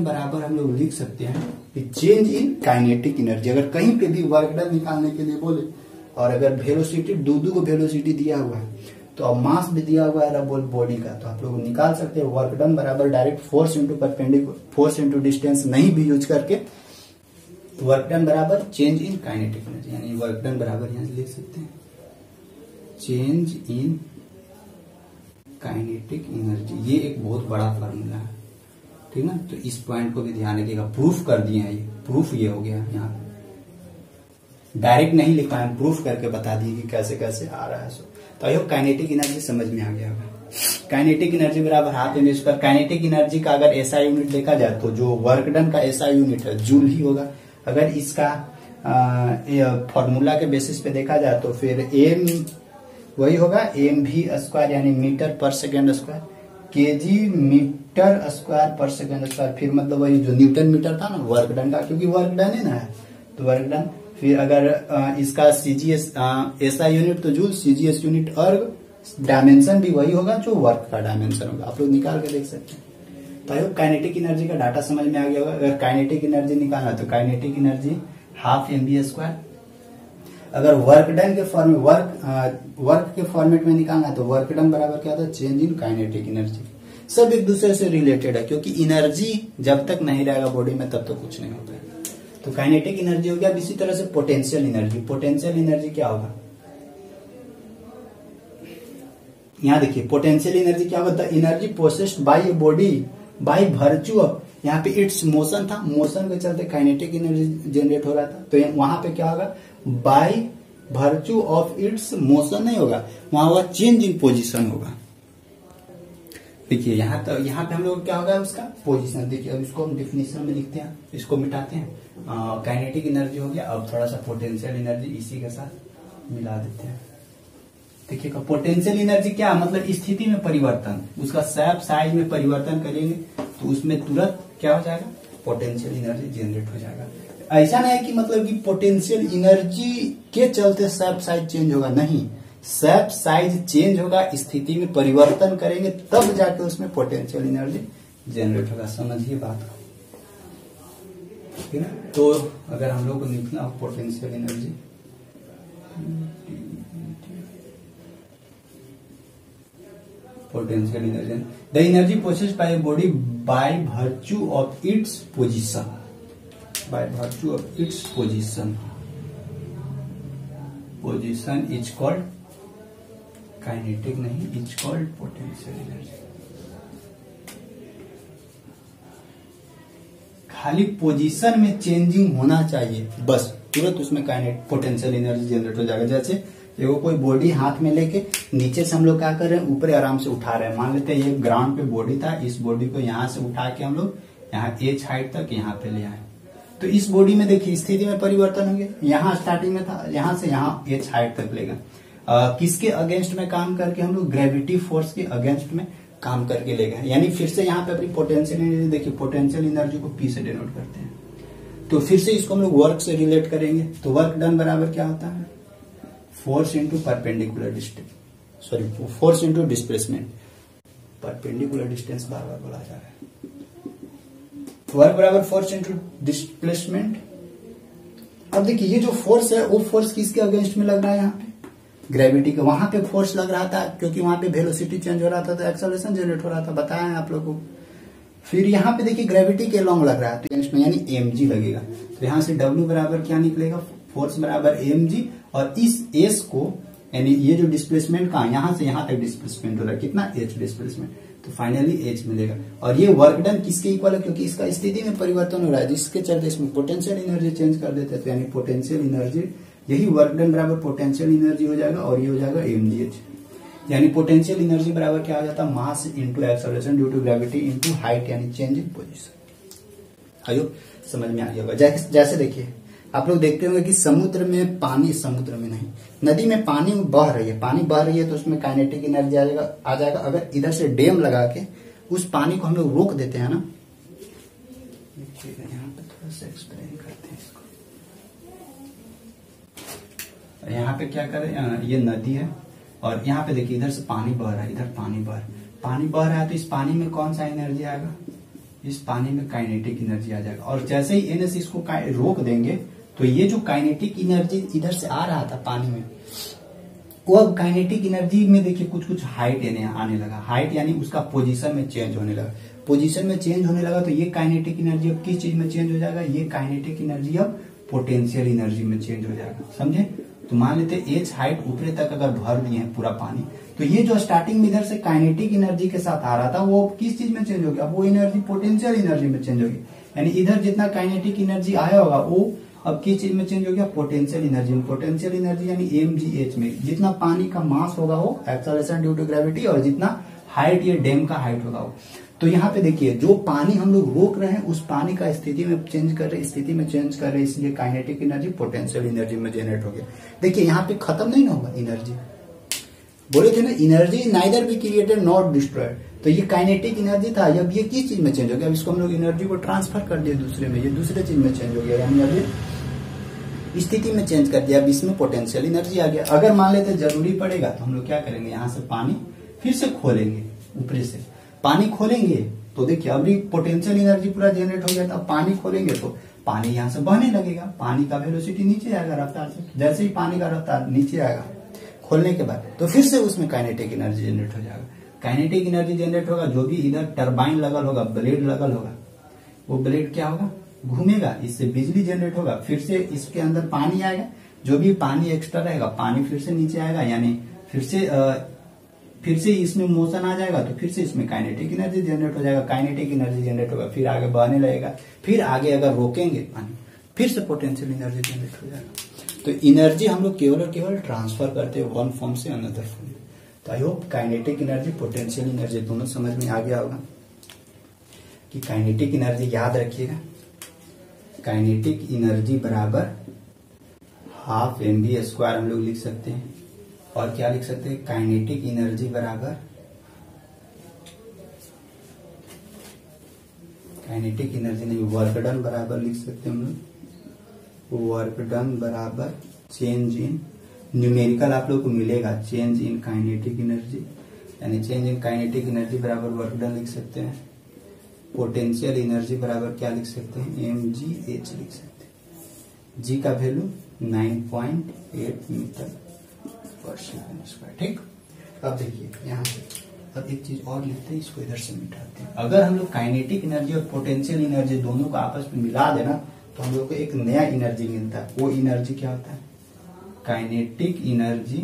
बराबर हम लोग लिख सकते हैं कि चेंज इन काइनेटिक एनर्जी। अगर कहीं पे भी वर्क डन निकालने के लिए बोले, और अगर वेलोसिटी दो को वेलोसिटी दिया हुआ है, तो अब मास भी दिया हुआ है बॉडी का, तो आप लोग निकाल सकते हैं वर्क डन बराबर direct force into perpendicular, force into distance नहीं भी यूज करके, वर्क डन बराबर चेंज इन काइनेटिक एनर्जी। यानी वर्क डन बराबर यहाँ लिख सकते हैं चेंज इन काइनेटिक एनर्जी। ये एक बहुत बड़ा फार्मूला है, ठीक ना। तो इस पॉइंट को भी ध्यान रखिएगा, प्रूफ कर दिए हैं, ये प्रूफ ये हो गया। यहाँ डायरेक्ट नहीं लिखा है, प्रूफ करके बता दिए कि कैसे कैसे आ रहा है। तो आई होप काइनेटिक एनर्जी समझ में आ गया होगा। काइनेटिक एनर्जी बराबर हाफ mv²। काइनेटिक एनर्जी का अगर एसआई यूनिट देखा जाए तो जो वर्क डन का एसआई यूनिट है जूल ही होगा। अगर इसका फॉर्मूला के बेसिस पे देखा जाए तो फिर एम वही होगा mv² यानी मीटर पर second square. KG metre square पर सेकेंड स्क्वायर। फिर मतलब वही जो न्यूटन मीटर था ना वर्क डन का, क्योंकि वर्क डन है ना, तो वर्क डन। फिर अगर इसका सीजीएस एसआई यूनिट तो जूल, सीजीएस यूनिट अर्ग, डायमेंशन भी वही होगा जो वर्क का डायमेंशन होगा। आप लोग निकाल के देख सकते हैं। तो आई होप काइनेटिक एनर्जी का डाटा समझ में आ गया होगा। अगर काइनेटिक एनर्जी निकालना तो काइनेटिक एनर्जी हाफ mv²। अगर वर्क डन के फॉर्म में वर्क के फॉर्मेट में निकालना तो वर्क डन बराबर क्या होता है, चेंज इन काइनेटिक एनर्जी। सब एक दूसरे से रिलेटेड है, क्योंकि एनर्जी जब तक नहीं रहेगा बॉडी में तब तक कुछ नहीं होता है। तो काइनेटिक एनर्जी हो गया। इसी तरह से पोटेंशियल एनर्जी, पोटेंशियल एनर्जी क्या होगा, यहाँ देखिए पोटेंशियल एनर्जी क्या होता है, energy processed bye a body by virtue of, यहाँ पे इट्स मोशन था, मोशन के चलते काइनेटिक एनर्जी जनरेट हो रहा था। तो वहां पे क्या होगा, by virtue of its motion नहीं होगा, वहां होगा चेंज इन पोजीशन होगा। देखिए यहाँ पे हम लोग क्या होगा उसका पोजीशन। देखिए अब इसको हम डिफिनेशन में लिखते हैं, इसको मिटाते हैं। काइनेटिक एनर्जी हो गया। अब थोड़ा सा पोटेंशियल एनर्जी इसी के साथ मिला देते हैं। देखिएगा पोटेंशियल एनर्जी क्या मतलब स्थिति में परिवर्तन, उसका शेप साइज में परिवर्तन करेंगे तो उसमें तुरंत क्या हो जाएगा, पोटेंशियल एनर्जी जनरेट हो जाएगा। ऐसा नहीं है कि मतलब कि पोटेंशियल एनर्जी के चलते शेप साइज चेंज होगा, नहीं, शेप साइज चेंज होगा, स्थिति में परिवर्तन करेंगे तब जाके उसमें पोटेंशियल एनर्जी जनरेट होगा। समझिए बात को, ठीक है। तो अगर हम लोग को निकला potential energy, potential energy the energy processed by body by virtue of its position, by virtue of its position, position is called kinetic, नहीं इज कॉल्ड पोटेंशियल एनर्जी। खाली पोजीशन में चेंजिंग होना चाहिए, बस तुरंत उसमें काइनेटिक पोटेंशियल एनर्जी जनरेट हो जाएगा। जैसे देखो कोई बॉडी हाथ में लेके नीचे से हम लोग क्या कर रहे हैं, ऊपर आराम से उठा रहे हैं। मान लेते हैं ये ग्राउंड पे बॉडी था, इस बॉडी को यहाँ से उठा के हम लोग यहाँ एच हाइट तक यहाँ पे ले आए, तो इस बॉडी में देखिए स्थिति में परिवर्तन होंगे। यहाँ स्टार्टिंग में था, यहाँ से यहाँ एच हाइट तक लेगा। किसके अगेंस्ट में काम करके हम लोग, ग्रेविटी फोर्स के अगेंस्ट में काम करके ले गए। यानी फिर से यहाँ पे अपनी पोटेंशियल एनर्जी देखिए, पोटेंशियल एनर्जी को पी से डिनोट करते हैं। तो फिर से इसको हम लोग वर्क से रिलेट करेंगे, तो वर्क डन बराबर क्या होता है, force into perpendicular distance, sorry force into displacement, perpendicular distance बार बार बोला जा रहा है। वर्क बराबर फोर्स इंटू डिस्प्लेसमेंट। अब देखिए ये जो फोर्स है वो फोर्स किसके अगेंस्ट में लग रहा है, यहाँ पे ग्रेविटी के। वहां पे फोर्स लग रहा था क्योंकि वहां पे वेलोसिटी चेंज हो रहा था, तो एक्सेलरेशन जनरेट हो रहा था, बताया है आप लोगों को। फिर यहाँ पे देखिए ग्रेविटी के लॉन्ग लग रहा है, तो इसमें यानी mg लगेगा। तो यहाँ से w बराबर क्या निकलेगा, फोर्स बराबर mg, और इस s को यानी ये जो डिस्प्लेसमेंट का यहाँ से यहाँ तक डिस्प्लेसमेंट हो रहा है, कितना h डिस्प्लेसमेंट, तो फाइनली h मिलेगा। और ये वर्क डन किसके इक्वल है, क्योंकि इसका स्थिति में परिवर्तन हो रहा है, जिसके चलते इसमें पोटेंशियल एनर्जी चेंज कर देते हैं। तो यानी पोटेंशियल एनर्जी, यही वर्क डन बराबर पोटेंशियल एनर्जी हो जाएगा, और ये हो जाएगा mgh। यानी पोटेंशियल एनर्जी बराबर क्या हो जाता है, mass into acceleration due to gravity into height, यानी चेंज इन पोजीशन। आयो समझ में आ गया होगा। जैसे देखिए आप लोग देखते होंगे कि समुद्र में पानी, समुद्र में नहीं, नदी में पानी बह रही है, पानी बह रही है तो उसमें काइनेटिक एनर्जी आ जाएगा। अगर इधर से डैम लगा के उस पानी को हम लोग रोक देते हैं ना, यहाँ पे थोड़ा सा एक्सप्लेन करते हैं इसको। यहाँ पे क्या करें, ये नदी है और यहाँ पे देखिए इधर से पानी बह रहा है, इधर पानी बह रहा है, तो इस पानी में कौन सा एनर्जी आएगा, इस पानी में काइनेटिक एनर्जी आ जाएगा। और जैसे ही एनएस इसको रोक देंगे तो ये जो काइनेटिक एनर्जी इधर से आ रहा था पानी में, वो अब काइनेटिक एनर्जी में देखिए कुछ कुछ हाइट आने लगा। हाइट यानी उसका पोजीशन में चेंज होने लगा। पोजीशन में चेंज होने लगा तो ये काइनेटिक एनर्जी अब किस चीज में चेंज हो जाएगा, ये काइनेटिक एनर्जी अब पोटेंशियल एनर्जी में चेंज हो जाएगा। समझे, तो मान लेते एच हाइट ऊपरे तक अगर भर दिए हैं पूरा पानी, तो ये जो स्टार्टिंग में इधर से काइनेटिक एनर्जी के साथ आ रहा था वो किस चीज में चेंज हो गया, वो एनर्जी पोटेंशियल एनर्जी में चेंज होगी। यानी इधर जितना काइनेटिक एनर्जी आया होगा वो अब किस चीज में चेंज हो गया, पोटेंशियल एनर्जी में। पोटेंशियल एनर्जी यानी mgh में, जितना पानी का मास होगा वो एक्सेलरेशन ड्यू टू ग्रेविटी, और जितना हाइट ये डैम का हाइट होगा वो। तो यहाँ पे देखिए जो पानी हम लोग रोक रहे हैं उस पानी का स्थिति में चेंज कर रहे हैं, इसलिए काइनेटिक एनर्जी पोटेंशियल एनर्जी में जनरेट हो गया। देखिए यहाँ पे खत्म नहीं ना होगा एनर्जी, बोले थे ना energy neither be created not destroyed. तो ये काइनेटिक एनर्जी था, अब ये किस चीज में चेंज हो गया, अब इसको हम लोग एनर्जी को ट्रांसफर कर दिए दूसरे में, ये दूसरे चीज में चेंज हो गया, यानी अभी स्थिति में चेंज कर दिया, अब इसमें पोटेंशियल एनर्जी आ गया। अगर मान लेते जरूरी पड़ेगा तो हम लोग क्या करेंगे, यहाँ से पानी फिर से खोलेंगे, ऊपरी से पानी खोलेंगे तो देखिए अभी पोटेंशियल एनर्जी पूरा जनरेट हो गया था, अब पानी खोलेंगे तो पानी यहाँ से बहने लगेगा, पानी का वेलोसिटी नीचे आएगा रफ्तार से, जैसे ही पानी का रफ्तार नीचे आएगा खोलने के बाद तो फिर से उसमें काइनेटिक एनर्जी जनरेट हो जाएगा। काइनेटिक एनर्जी जनरेट होगा, जो भी इधर टरबाइन लगल होगा, ब्लेड लगल होगा, वो ब्लेड क्या होगा, घूमेगा, इससे बिजली जनरेट होगा, फिर से इसके अंदर पानी आएगा, जो भी पानी एक्स्ट्रा रहेगा पानी फिर से नीचे आएगा, यानी फिर से इसमें मोशन आ जाएगा, तो फिर से इसमें काइनेटिक एनर्जी जनरेट हो जाएगा, काइनेटिक एनर्जी जनरेट होगा, फिर आगे बहने लगेगा, फिर आगे अगर रोकेंगे पानी फिर से पोटेंशियल एनर्जी जनरेट हो जाएगा। तो एनर्जी हम लोग केवल और केवल ट्रांसफर करते हैं वन फॉर्म से अनदर फॉर्म। तो I hope kinetic energy potential energy दोनों समझ में आ गया होगा कि काइनेटिक एनर्जी याद रखिएगा, काइनेटिक एनर्जी बराबर हाफ mv² हम लोग लिख सकते हैं, और क्या लिख सकते हैं, काइनेटिक एनर्जी बराबर काइनेटिक एनर्जी नहीं, वर्क डन बराबर लिख सकते हैं हम लोग, वर्क डन बराबर चेंज इन न्यूमेरिकल आप लोग को मिलेगा, चेंज इन काइनेटिक एनर्जी, यानी चेंज इन काइनेटिक एनर्जी बराबर वर्क डन लिख सकते हैं। पोटेंशियल एनर्जी बराबर क्या लिख सकते हैं, mgh लिख सकते हैं, g का वैल्यू 9.8 मीटर पर सेकंड स्क्वायर। ठीक, अब देखिए यहाँ पे अब एक चीज और लिखते हैं, इसको इधर से मिटाते हैं। अगर हम लोग काइनेटिक एनर्जी और पोटेंशियल एनर्जी दोनों को आपस में मिला देना तो हम लोग को एक नया एनर्जी मिलता है। वो एनर्जी क्या होता है, kinetic energy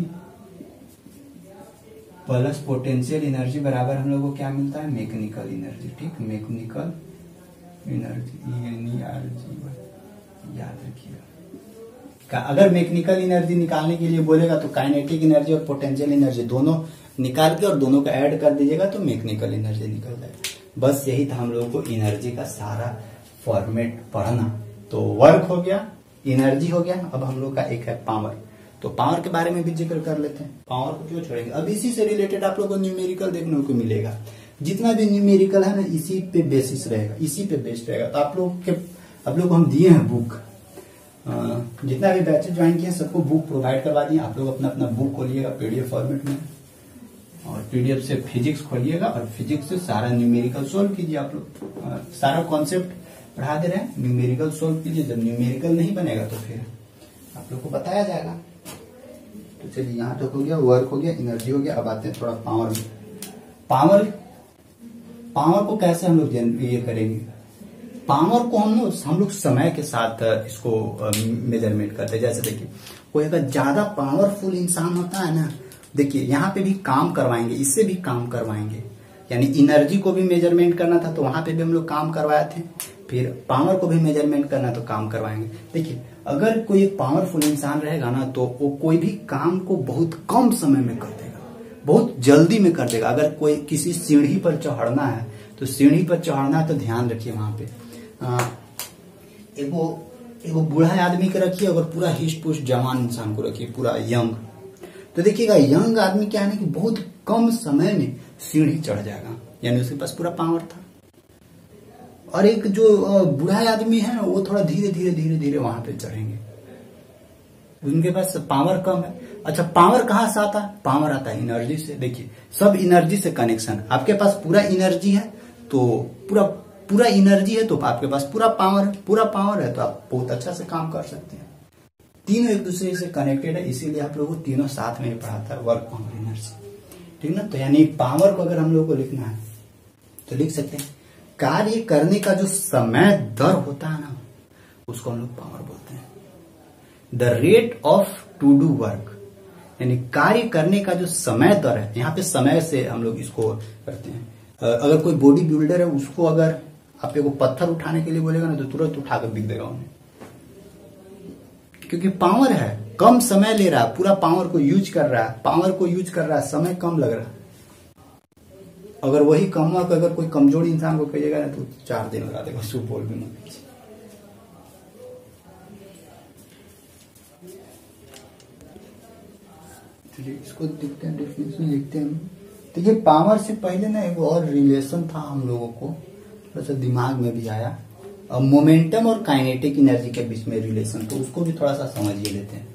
plus potential energy बराबर हम लोग को क्या मिलता है, मैकेनिकल एनर्जी। ठीक, मैकेनिकल एनर्जी ENERG याद रखिएगा। अगर मैकेनिकल एनर्जी निकालने के लिए बोलेगा तो काइनेटिक एनर्जी और पोटेंशियल एनर्जी दोनों निकाल के और दोनों का ऐड कर दीजिएगा तो मैकेनिकल एनर्जी निकल जाएगा। बस यही था हम लोगों को एनर्जी का सारा फॉर्मेट पढ़ना। तो वर्क हो गया, एनर्जी हो गया, अब हम लोग का एक है पावर। तो पावर के बारे में भी जिक्र कर लेते हैं। पावर को क्यों छोड़ेंगे, अब इसी से रिलेटेड आप लोग को न्यूमेरिकल देखने को मिलेगा। जितना भी न्यूमेरिकल है ना इसी पे बेसिस रहेगा, इसी पे बेस्ड रहेगा। तो आप लोग हम दिए हैं बुक, जितना भी बैचेज ज्वाइन किए सबको बुक प्रोवाइड करवा दिए। आप लोग अपना अपना बुक खोलिएगा पीडीएफ फॉर्मेट में, और पीडीएफ से फिजिक्स खोलिएगा और फिजिक्स से सारा न्यूमेरिकल सोल्व कीजिए। आप लोग सारा कॉन्सेप्ट पढ़ा दे रहे हैं, न्यूमेरिकल सोल्व कीजिए। जब न्यूमेरिकल नहीं बनेगा तो फिर आप लोग को बताया जाएगा। तो चलिए यहाँ तक हो गया, वर्क हो गया, एनर्जी हो गया। अब आते हैं थोड़ा पावर में। पावर को कैसे हम लोग ये करेंगे, पावर को हम लोग समय के साथ इसको मेजरमेंट करते हैं। जैसे देखिए कोई अगर ज्यादा पावरफुल इंसान होता है ना, देखिए यहाँ पे भी काम करवाएंगे, इससे भी काम करवाएंगे। यानी एनर्जी को भी मेजरमेंट करना था तो वहां पे भी हम लोग काम करवाए थे, फिर पावर को भी मेजरमेंट करना तो काम करवाएंगे। देखिए अगर कोई एक पावरफुल इंसान रहेगा ना तो वो कोई भी काम को बहुत कम समय में कर देगा, बहुत जल्दी में कर देगा। अगर कोई किसी सीढ़ी पर चढ़ना है तो सीढ़ी पर चढ़ना है तो ध्यान रखिए वहां पे एगो बूढ़ा आदमी के रखिए और पूरा हिस्ट पुस्ट जवान इंसान को रखिए, पूरा यंग। तो देखिएगा यंग आदमी क्या है ना कि बहुत कम समय में सीढ़ी चढ़ जाएगा, यानी उसके पास पूरा पावर था। और एक जो बूढ़ा आदमी है ना वो थोड़ा धीरे धीरे वहां पे चढ़ेंगे, उनके पास पावर कम है। अच्छा पावर कहाँ से आता है, पावर आता है एनर्जी से। देखिए सब एनर्जी से कनेक्शन, आपके पास पूरा एनर्जी है तो पूरा एनर्जी है तो आपके पास पूरा पावर है तो आप बहुत अच्छा से काम कर सकते हैं। तीनों एक दूसरे से कनेक्टेड है, इसीलिए आप लोगों को तीनों साथ में पढ़ाता है, वर्क, पावर, एनर्जी। ठीक ना। तो यानी पावर को अगर हम लोग को लिखना है तो लिख सकते हैं कार्य करने का जो समय दर होता है ना उसको हम लोग पावर बोलते हैं। The rate of to do work, यानी कार्य करने का जो समय दर है, यहाँ पे समय से हम लोग इसको करते हैं। अगर कोई बॉडी बिल्डर है उसको अगर आप को पत्थर उठाने के लिए बोलेगा ना तो तुरंत उठाकर बिक देगा उन्हें, क्योंकि पावर है, कम समय ले रहा है, पूरा पावर को यूज कर रहा है, समय कम लग रहा है। अगर वही कम अगर कोई कमजोर इंसान को कहिएगा ना तो 4 दिन लगा देगा, उसको बोल भी मत। चलिए इसको देखते हैं, डेफिनेशन लिखते हैं। तो ये पावर से पहले ना एक और रिलेशन था हम लोगों को, थोड़ा सा दिमाग में भी आया, मोमेंटम और काइनेटिक एनर्जी के बीच में रिलेशन, तो उसको भी थोड़ा सा समझ ही लेते हैं,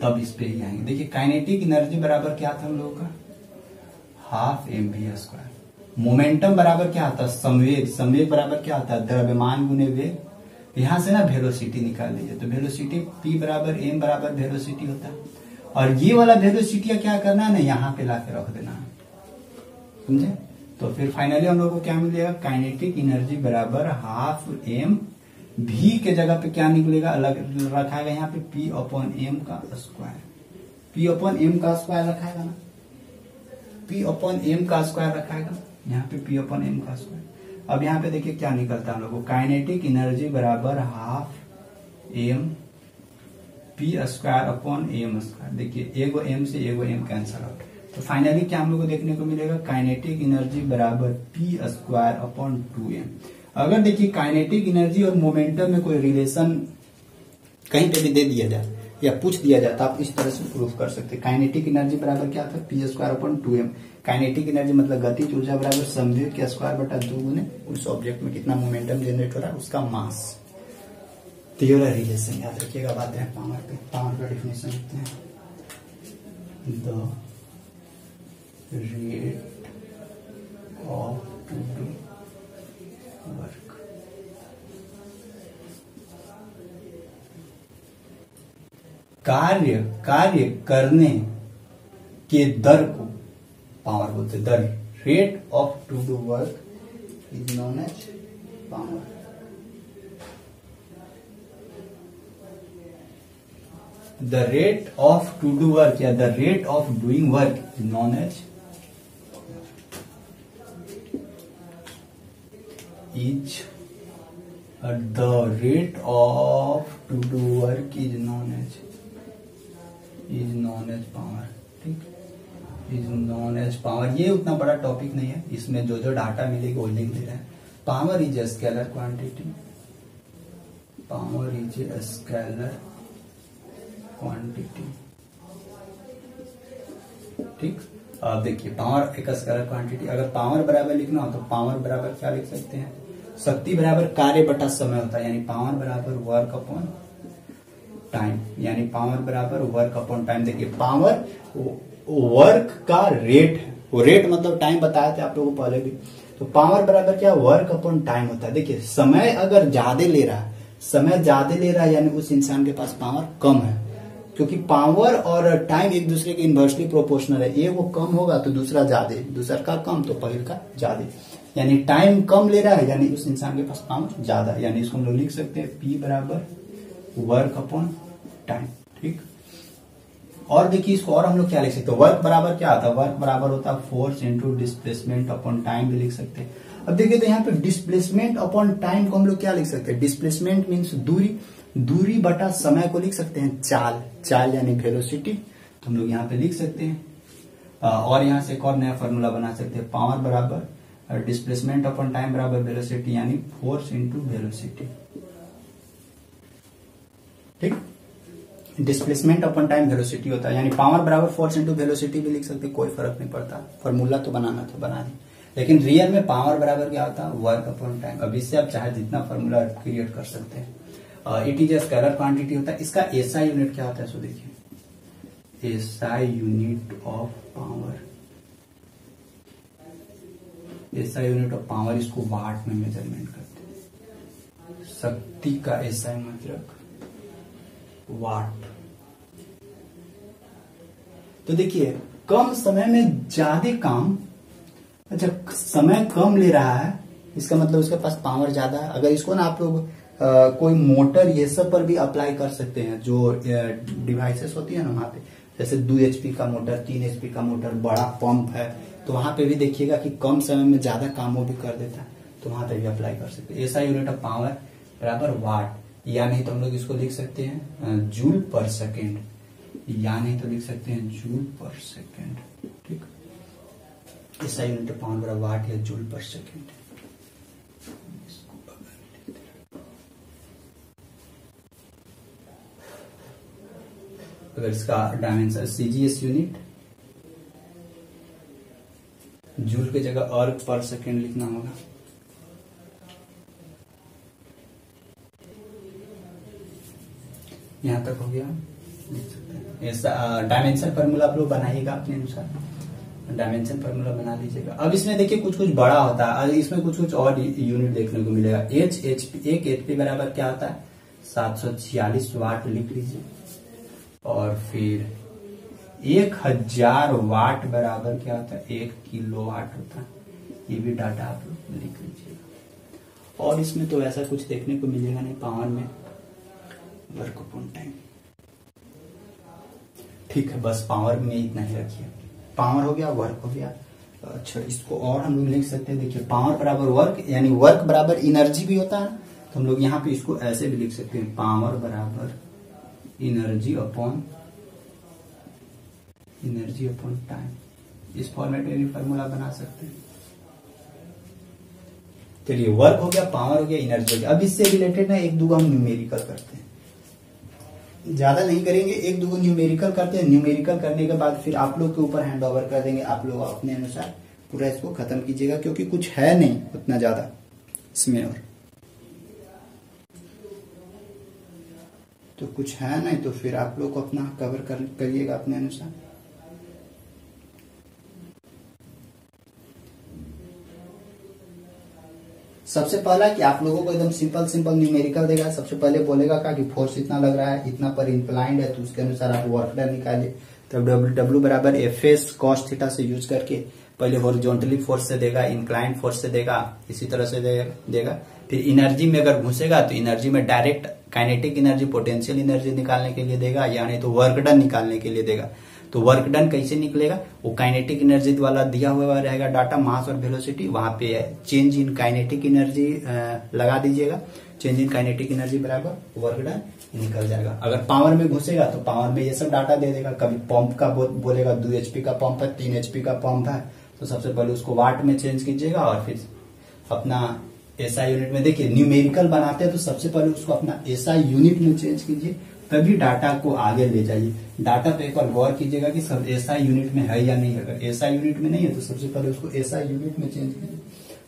तब इस पे ही आएंगे। देखिए काइनेटिक एनर्जी बराबर क्या था हम लोगों का, हाफ mv²। मोमेंटम बराबर क्या आता है, संवेग। संवेग बराबर क्या आता है, द्रव्यमान गुने वेग। यहां से ना वेलोसिटी निकाल लीजिए, तो वेलोसिटी p बराबर m बराबर वेलोसिटी होता है, और ये वाला वेलोसिटी क्या करना है ना, यहाँ पे ला के रख देना है, समझे। तो फिर फाइनली हम लोग को क्या मिलेगा, काइनेटिक एनर्जी बराबर हाफ m, v के जगह पे क्या निकलेगा, अलग रखाएगा यहाँ पे p/m का स्क्वायर, p/m का स्क्वायर रखाएगा ना, p/m का स्क्वायर रखाएगा यहाँ पे, p/m का स्क्वायर। अब यहाँ पे देखिए क्या निकलता है हम लोग को, काइनेटिक एनर्जी बराबर हाफ m p²/m²। देखिए एगो m से एगो m कैंसल आउट, तो फाइनली क्या हम लोग को देखने को मिलेगा, काइनेटिक एनर्जी बराबर p²/2m। अगर देखिए काइनेटिक एनर्जी और मोमेंटम में कोई रिलेशन कहीं पे भी दे दिया जाए या पूछ दिया जाए, तो आप इस तरह से प्रूफ कर सकते हैं। काइनेटिक एनर्जी बराबर क्या था, p²/2m। काइनेटिक एनर्जी मतलब गतिज ऊर्जा बराबर संवेग के स्क्वायर बटा 2 गुने उस ऑब्जेक्ट में कितना मोमेंटम जनरेट हो रहा है उसका मास। तो ये रिलेशन याद रखिएगा। बात है पावर पे, पावर का डिफिनेशन लिखते हैं, the rate of to do work. कार्य करने के दर को पावर बोलते हैं। The rate of to do work is known as power. The rate of to do work या the rate of doing work is known as the rate of to do work is known as power. ठीक, is known as power. ये उतना बड़ा topic नहीं है, इसमें जो जो डाटा मिलेगा वो लिख दे रहे हैं। Power is a scalar quantity, power is a scalar quantity. ठीक, अब देखिए पावर एक स्केलर क्वांटिटी। अगर पावर बराबर लिखना हो तो पावर बराबर क्या लिख सकते हैं, शक्ति बराबर कार्य बटा समय होता है, यानी पावर बराबर वर्क अपॉन टाइम, यानी पावर बराबर वर्क अपॉन टाइम। देखिए पावर वर्क का रेट है, वो रेट मतलब टाइम बताया था आप लोगों को पहले भी। तो पावर बराबर क्या, वर्क अपॉन टाइम होता है। देखिए समय अगर ज्यादा ले रहा है, समय ज्यादा ले रहा है, यानी उस इंसान के पास पावर कम है, क्योंकि पावर और टाइम एक दूसरे के इन्वर्सली प्रोपोर्शनल है। एक वो कम होगा तो दूसरा ज्यादा, दूसरा का कम तो पहले का ज्यादा, यानी टाइम कम ले रहा है, यानी उस इंसान के पास पावर ज्यादा, यानी इसको हम लोग लिख सकते हैं P बराबर वर्क अपॉन टाइम। ठीक, और देखिए इसको और हम लोग क्या लिख सकते हैं, वर्क बराबर क्या आता है, वर्क बराबर होता है force into displacement upon time भी लिख सकते हैं। अब देखिए तो यहाँ पे डिस्प्लेसमेंट अपॉन टाइम को हम लोग क्या लिख सकते हैं, डिस्प्लेसमेंट मीन्स दूरी, दूरी बटा समय को लिख सकते हैं चाल, चाल यानी वेलोसिटी, तो हम लोग यहाँ पे लिख सकते हैं। और यहाँ से एक और नया फॉर्मूला बना सकते हैं, पावर बराबर डिस्प्लेसमेंट अपॉन टाइम बराबर वेलोसिटी, यानी फोर्स इंटू वेलोसिटी। ठीक, डिस्प्लेसमेंट अपॉन टाइम वेलोसिटी होता है, यानी पावर बराबर फोर्स इंटू वेलोसिटी भी लिख सकते, कोई फर्क नहीं पड़ता, फॉर्मूला तो बनाना था बना दी। लेकिन रियल में पावर बराबर क्या होता है, वर्क अपॉन टाइम। अब इससे आप चाहे जितना फॉर्मूला क्रिएट कर सकते हैं। It is a scalar quantity होता है। इसका एसआई यूनिट क्या होता है, सो देखिए, SI unit of power, SI unit of power, इसको वाट में मेजरमेंट करते हैं। शक्ति का एसआई मतलब वाट। तो देखिए कम समय में ज्यादा काम, अच्छा समय कम ले रहा है, इसका मतलब उसके पास पावर ज्यादा है। अगर इसको ना आप लोग कोई मोटर ये सब पर भी अप्लाई कर सकते हैं, जो डिवाइसेस होती है ना वहां पे, जैसे 2 HP का मोटर, 3 HP का मोटर, बड़ा पंप है, तो वहां पे भी देखिएगा कि कम समय में ज्यादा काम वो भी कर देता है, तो वहां पे भी अप्लाई कर सकते हैं। ऐसा यूनिट ऑफ पावर बराबर वाट, या नहीं तो हम लोग इसको लिख सकते हैं जूल पर सेकेंड, या नहीं तो लिख सकते हैं जूल पर सेकेंड। ठीक, ऐसा यूनिट ऑफ पावर बराबर वाट या जूल पर सेकेंड। अगर इसका डायमेंशन CGS यूनिट, जूल की जगह अर्ग पर सेकेंड लिखना होगा। यहां तक हो गया, लिख सकते हैं। ऐसा डायमेंशन फार्मूला आप लोग बनाइएगा अपने अनुसार, डायमेंशन फार्मूला बना लीजिएगा। अब इसमें देखिए कुछ कुछ बड़ा होता है, इसमें कुछ कुछ और यूनिट देखने को मिलेगा। एक एचपी बराबर क्या होता है, 746 वाट लिख लीजिए। और फिर 1000 वाट बराबर क्या होता है, 1 किलोवाट होता है। ये भी डाटा आप लोग लिख लीजिएगा। और इसमें तो ऐसा कुछ देखने को मिलेगा नहीं पावर में, वर्क अपॉन टाइम। ठीक है, बस पावर में इतना ही रखिए। पावर हो गया, वर्क हो गया। अच्छा, इसको और हम लोग लिख सकते हैं। देखिए पावर बराबर वर्क, यानी वर्क बराबर एनर्जी भी होता है, तो हम लोग यहाँ पे इसको ऐसे भी लिख सकते हैं, पावर बराबर एनर्जी अपॉन टाइम। इस फॉर्मेट में भी फॉर्मूला बना सकते हैं। चलिए, वर्क हो गया, पावर हो गया, एनर्जी हो गया। अब इससे रिलेटेड ना एक दो हम न्यूमेरिकल करते हैं, ज्यादा नहीं करेंगे, एक दो न्यूमेरिकल करते हैं। न्यूमेरिकल करने के बाद फिर आप लोग के ऊपर हैंड ओवर कर देंगे। आप लोग अपने अनुसार पूरा इसको खत्म कीजिएगा, क्योंकि कुछ है नहीं उतना ज्यादा इसमें, और तो कुछ है नहीं, तो फिर आप लोग को अपना कवर करिएगा अपने अनुसार। सबसे पहला कि आप लोगों को एकदम सिंपल न्यूमेरिकल देगा। सबसे पहले बोलेगा कि फोर्स इतना लग रहा है, इतना पर इंक्लाइंड है, तो उसके अनुसार आप वर्क डन निकालिए। तब W बराबर एफएस कॉस थीटा से यूज करके पहले हॉरिजॉन्टली फोर्स से देगा, इंक्लाइंड फोर्स से देगा, इसी तरह से देगा। फिर एनर्जी में अगर घुसेगा तो एनर्जी में direct kinetic energy, potential energy निकालने के लिए देगा, यानी तो वर्क डन निकालने के लिए देगा। तो वर्क डन कैसे निकलेगा, वो काइनेटिक एनर्जी वाला दिया हुआ रहेगा डाटा, मास और वेलोसिटी, वहां पे चेंज इन काइनेटिक एनर्जी लगा दीजिएगा। चेंज इन काइनेटिक एनर्जी बराबर वर्क डन निकल जाएगा। अगर पावर में घुसेगा तो पावर में ये सब डाटा दे देगा। कभी पंप का बोलेगा 2 HP का पंप है, 3 HP का पंप है, तो सबसे पहले उसको वाट में चेंज कीजिएगा, और फिर अपना एसआई यूनिट में। देखिए न्यूमेरिकल बनाते हैं तो सबसे पहले उसको अपना एसआई यूनिट में चेंज कीजिए, तभी डाटा को आगे ले जाइए। डाटा पे एक बार गौर कीजिएगा कि सब एसआई यूनिट में है या नहीं है। अगर एसआई यूनिट में नहीं है तो सबसे पहले उसको एसआई यूनिट में चेंज कीजिए,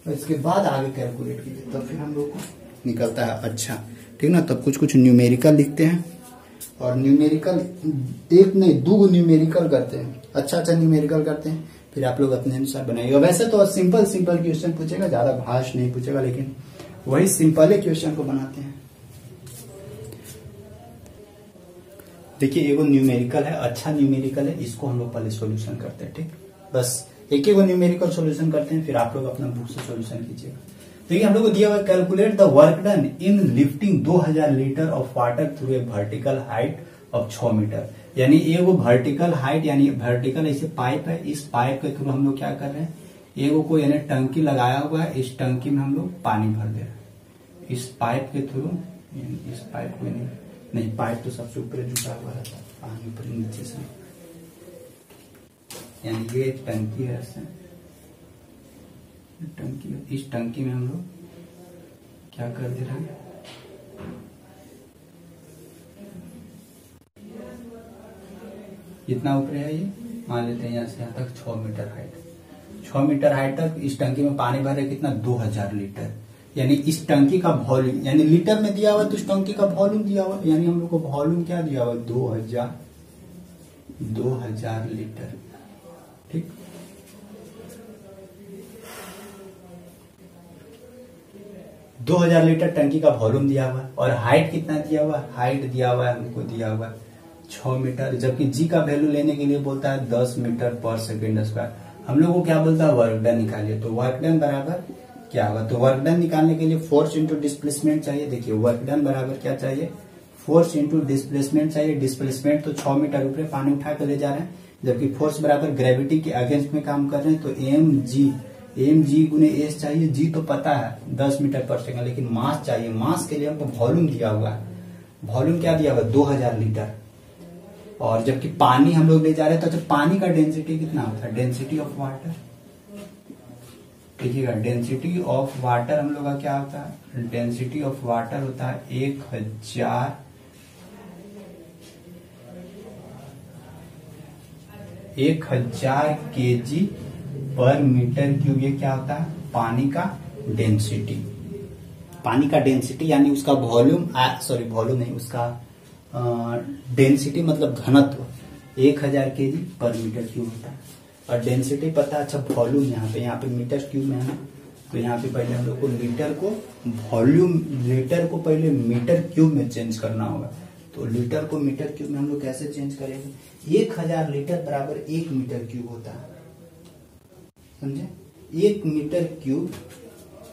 और इसके बाद आगे कैलकुलेट कीजिए, तब फिर हम लोग को निकलता है। अच्छा ठीक ना, तब कुछ कुछ न्यूमेरिकल लिखते हैं, और न्यूमेरिकल एक नहीं 2 न्यूमेरिकल करते हैं। अच्छा न्यूमेरिकल करते हैं, फिर आप लोग अपने अनुसार बनाइएगा। वैसे तो सिंपल क्वेश्चन पूछेगा, ज्यादा भाष नहीं पूछेगा, लेकिन वही सिंपल क्वेश्चन को बनाते हैं। देखिए एगो न्यूमेरिकल है, अच्छा न्यूमेरिकल है, इसको हम लोग पहले सॉल्यूशन करते हैं। ठीक, बस एक न्यूमेरिकल सॉल्यूशन करते हैं, फिर आप लोग अपना बुक से सॉल्यूशन कीजिएगा। देखिए हम लोग को दिया हुआ, calculate the work done in lifting 2000 litre of water through a vertical height of 6 metre. यानी एगो वर्टिकल हाइट, यानी वर्टिकल ऐसे पाइप है, इस पाइप के थ्रू हम लोग क्या कर रहे हैं, एगो को यानी टंकी लगाया हुआ है, इस टंकी में हम लोग पानी भर दे रहे हैं इस पाइप के थ्रू। इस पाइप को नहीं, पाइप तो सबसे ऊपर झुका हुआ रहता है, पानी ऊपर नीचे से, यानी ये टंकी है, ऐसे टंकी है। इस टंकी में हम लोग क्या कर दे रहे हैं, कितना ऊपर है ये, मान लेते हैं यहाँ से यहाँ तक 6 मीटर हाइट। 6 मीटर हाइट तक इस टंकी में पानी भर रहे, कितना 2000 लीटर। यानी इस टंकी का वॉल्यूम, यानी लीटर में दिया हुआ तो इस टंकी का वॉल्यूम दिया हुआ, यानी हम लोग को वॉल्यूम क्या दिया हुआ, 2000 लीटर। ठीक, दो 2000 लीटर टंकी का वॉल्यूम दिया हुआ, और हाइट कितना दिया हुआ, हाइट दिया हुआ है हमको, दिया हुआ 6 मीटर, जबकि जी का वैल्यू लेने के लिए बोलता है 10 मीटर पर सेकेंड स्क्वायर। हम लोग को क्या बोलता है, वर्क डन निकालिए। तो वर्क डन बराबर क्या होगा, तो वर्क डन निकालने के लिए फोर्स इंटू डिस्प्लेसमेंट चाहिए। देखिए वर्क डन बराबर क्या चाहिए, फोर्स इंटू डिस्प्लेसमेंट चाहिए। डिस्प्लेसमेंट तो 6 मीटर ऊपर पानी उठा कर ले जा रहे हैं, जबकि फोर्स बराबर ग्रेविटी के अगेंस्ट में काम कर रहे हैं, तो एम जी गुने एस चाहिए। जी तो पता है 10 मीटर पर सेकंड, लेकिन मास चाहिए। मास के लिए हमको वॉल्यूम दिया हुआ है, वॉल्यूम क्या दिया हुआ, 2000 लीटर। और जबकि पानी हम लोग ले जा रहे हैं, तो अच्छा पानी का डेंसिटी कितना होता है, डेंसिटी ऑफ वाटर, देखिएगा डेंसिटी ऑफ वाटर हम लोग का क्या होता है, डेंसिटी ऑफ वाटर होता है 1000 kg पर मीटर क्यूब, ये क्या होता है? पानी का डेंसिटी। पानी का डेंसिटी यानी उसका वॉल्यूम, सॉरी वॉल्यूम नहीं, उसका डेंसिटी मतलब घनत्व 1000 केजी पर मीटर क्यूब होता है। और डेंसिटी पता है, अच्छा वॉल्यूम यहाँ पे मीटर क्यूब में है ना, तो यहाँ पे पहले हम लोग को लीटर को वॉल्यूम, लीटर को पहले मीटर क्यूब में चेंज करना होगा। तो लीटर को मीटर क्यूब में हम लोग कैसे चेंज करेंगे? 1000 लीटर बराबर 1 मीटर क्यूब होता है, समझे? 1 मीटर क्यूब,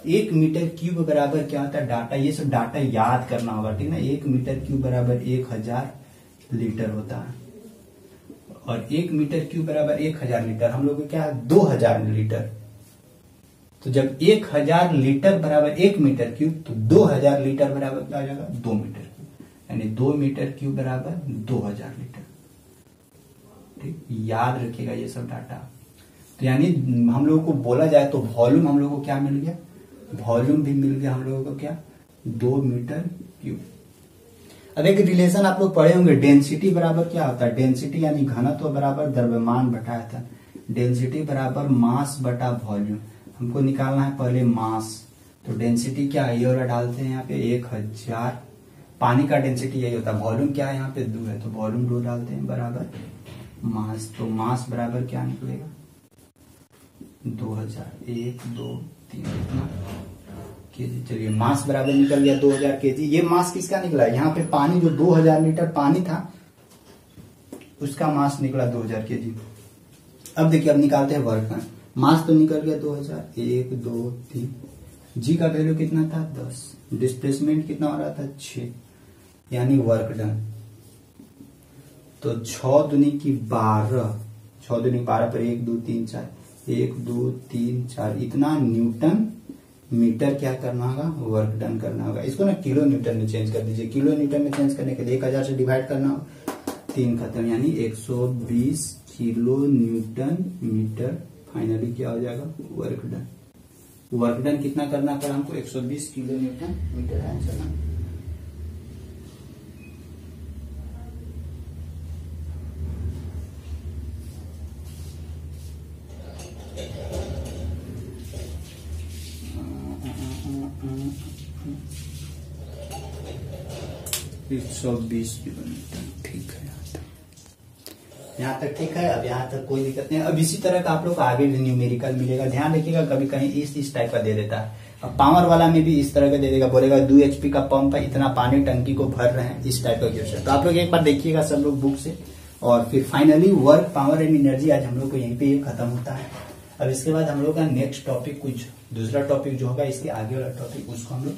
1 मीटर क्यूब बराबर क्या होता है? डाटा, ये सब डाटा याद करना होगा, ठीक ना। 1 मीटर क्यूब बराबर 1000 लीटर होता है, और 1 मीटर क्यूब बराबर 1000 लीटर, हम लोग को क्या है? 2000 लीटर। तो जब 1000 लीटर बराबर 1 मीटर क्यूब, तो 2000 लीटर बराबर क्या हो जाएगा? 2 मीटर क्यूब, यानी 2 मीटर क्यूब बराबर 2000 लीटर। ठीक, याद रखिएगा ये सब डाटा। तो यानी हम लोगों को बोला जाए तो वॉल्यूम हम लोगों को क्या मिल गया? वॉल्यूम भी मिल गया हम लोगों को क्या? 2 मीटर क्यूब। अब एक रिलेशन आप लोग पढ़े होंगे, डेंसिटी बराबर क्या होता है? डेंसिटी यानी घनत्व बराबर द्रव्यमान बटा आयतन। डेंसिटी बराबर मास बटा वॉल्यूम। हमको निकालना है पहले मास, तो डेंसिटी क्या है? ये वाला डालते हैं यहाँ पे 1000। पानी का डेंसिटी यही होता है। वॉल्यूम क्या है? यहाँ पे 2 है, तो वॉल्यूम 2 डालते हैं बराबर मास। तो मास बराबर क्या निकलेगा? 2000, 1 2 3 केजी। चलिए मास बराबर निकल गया 2000 केजी। ये मास किसका निकला? यहाँ पे पानी जो 2000 लीटर पानी था उसका मास निकला 2000 केजी। अब देखिए, अब निकालते हैं वर्क का। मास तो निकल गया 2000, 1 2 3। जी का वैल्यू कितना था? 10। डिस्प्लेसमेंट कितना हो रहा था? 6, यानी वर्क डन। तो 6 दूनी की 12, 6 दूनी 12 पर 1 2 3 4, 1 2 3 4, इतना न्यूटन मीटर क्या करना होगा? वर्क डन करना होगा। इसको ना किलो न्यूटन में चेंज कर दीजिए। किलो न्यूटन में चेंज करने के लिए 1000 से डिवाइड करना होगा, 3 खत्म, यानी 120 किलो न्यूटन मीटर। फाइनली क्या हो जाएगा? Work done. वर्क डन कितना करना पड़ा हमको? 120 किलो न्यूटन मीटर आंसर ना। किलोमीटर, ठीक है। यहाँ तक ठीक है। अब यहाँ तक कोई दिक्कत नहीं। अब इसी तरह का आप लोग को आगे भी न्यूमेरिकल मिलेगा। ध्यान रखिएगा, कभी कहीं इस टाइप का दे देता है। अब पावर वाला में भी इस तरह का दे देगा, बोलेगा 2 HP का पंप है, इतना पानी टंकी को भर रहे हैं, इस टाइप का क्वेश्चन। तो आप लोग एक बार देखिएगा सब लोग बुक से। और फिर finally work, power and energy आज हम लोग को यहीं पे ये खत्म होता है। अब इसके बाद हम लोग का नेक्स्ट टॉपिक, कुछ दूसरा टॉपिक जो होगा, इसके आगे वाला टॉपिक, उसको हम लोग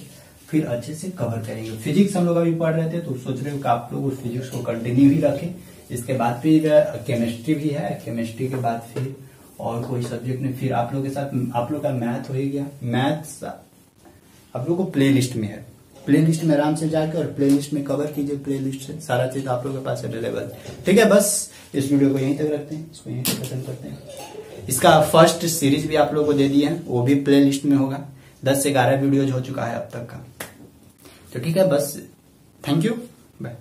फिर अच्छे से कवर करेंगे। फिजिक्स हम लोग अभी पढ़ रहे थे, तो सोच रहे हो कि आप लोग उस फिजिक्स को कंटिन्यू ही रखें। इसके बाद फिर केमिस्ट्री भी है, केमिस्ट्री के बाद फिर और कोई सब्जेक्ट में, फिर आप लोग के साथ आप लोग का मैथ हो ही गया। मैथ्स आप लोग को प्ले लिस्ट में है, प्ले लिस्ट में आराम से जाकर और प्ले लिस्ट में कवर कीजिए। प्ले लिस्ट से सारा चीज आप लोग के पास अवेलेबल। ठीक है, बस इस वीडियो को यहीं तक रखते हैं, इसको यहीं तक खत्म करते हैं। इसका फर्स्ट सीरीज भी आप लोग को दे दिया है, वो भी प्ले लिस्ट में होगा। 10 से 11 वीडियोज हो चुका है अब तक का। तो ठीक है, बस थैंक यू, बाय।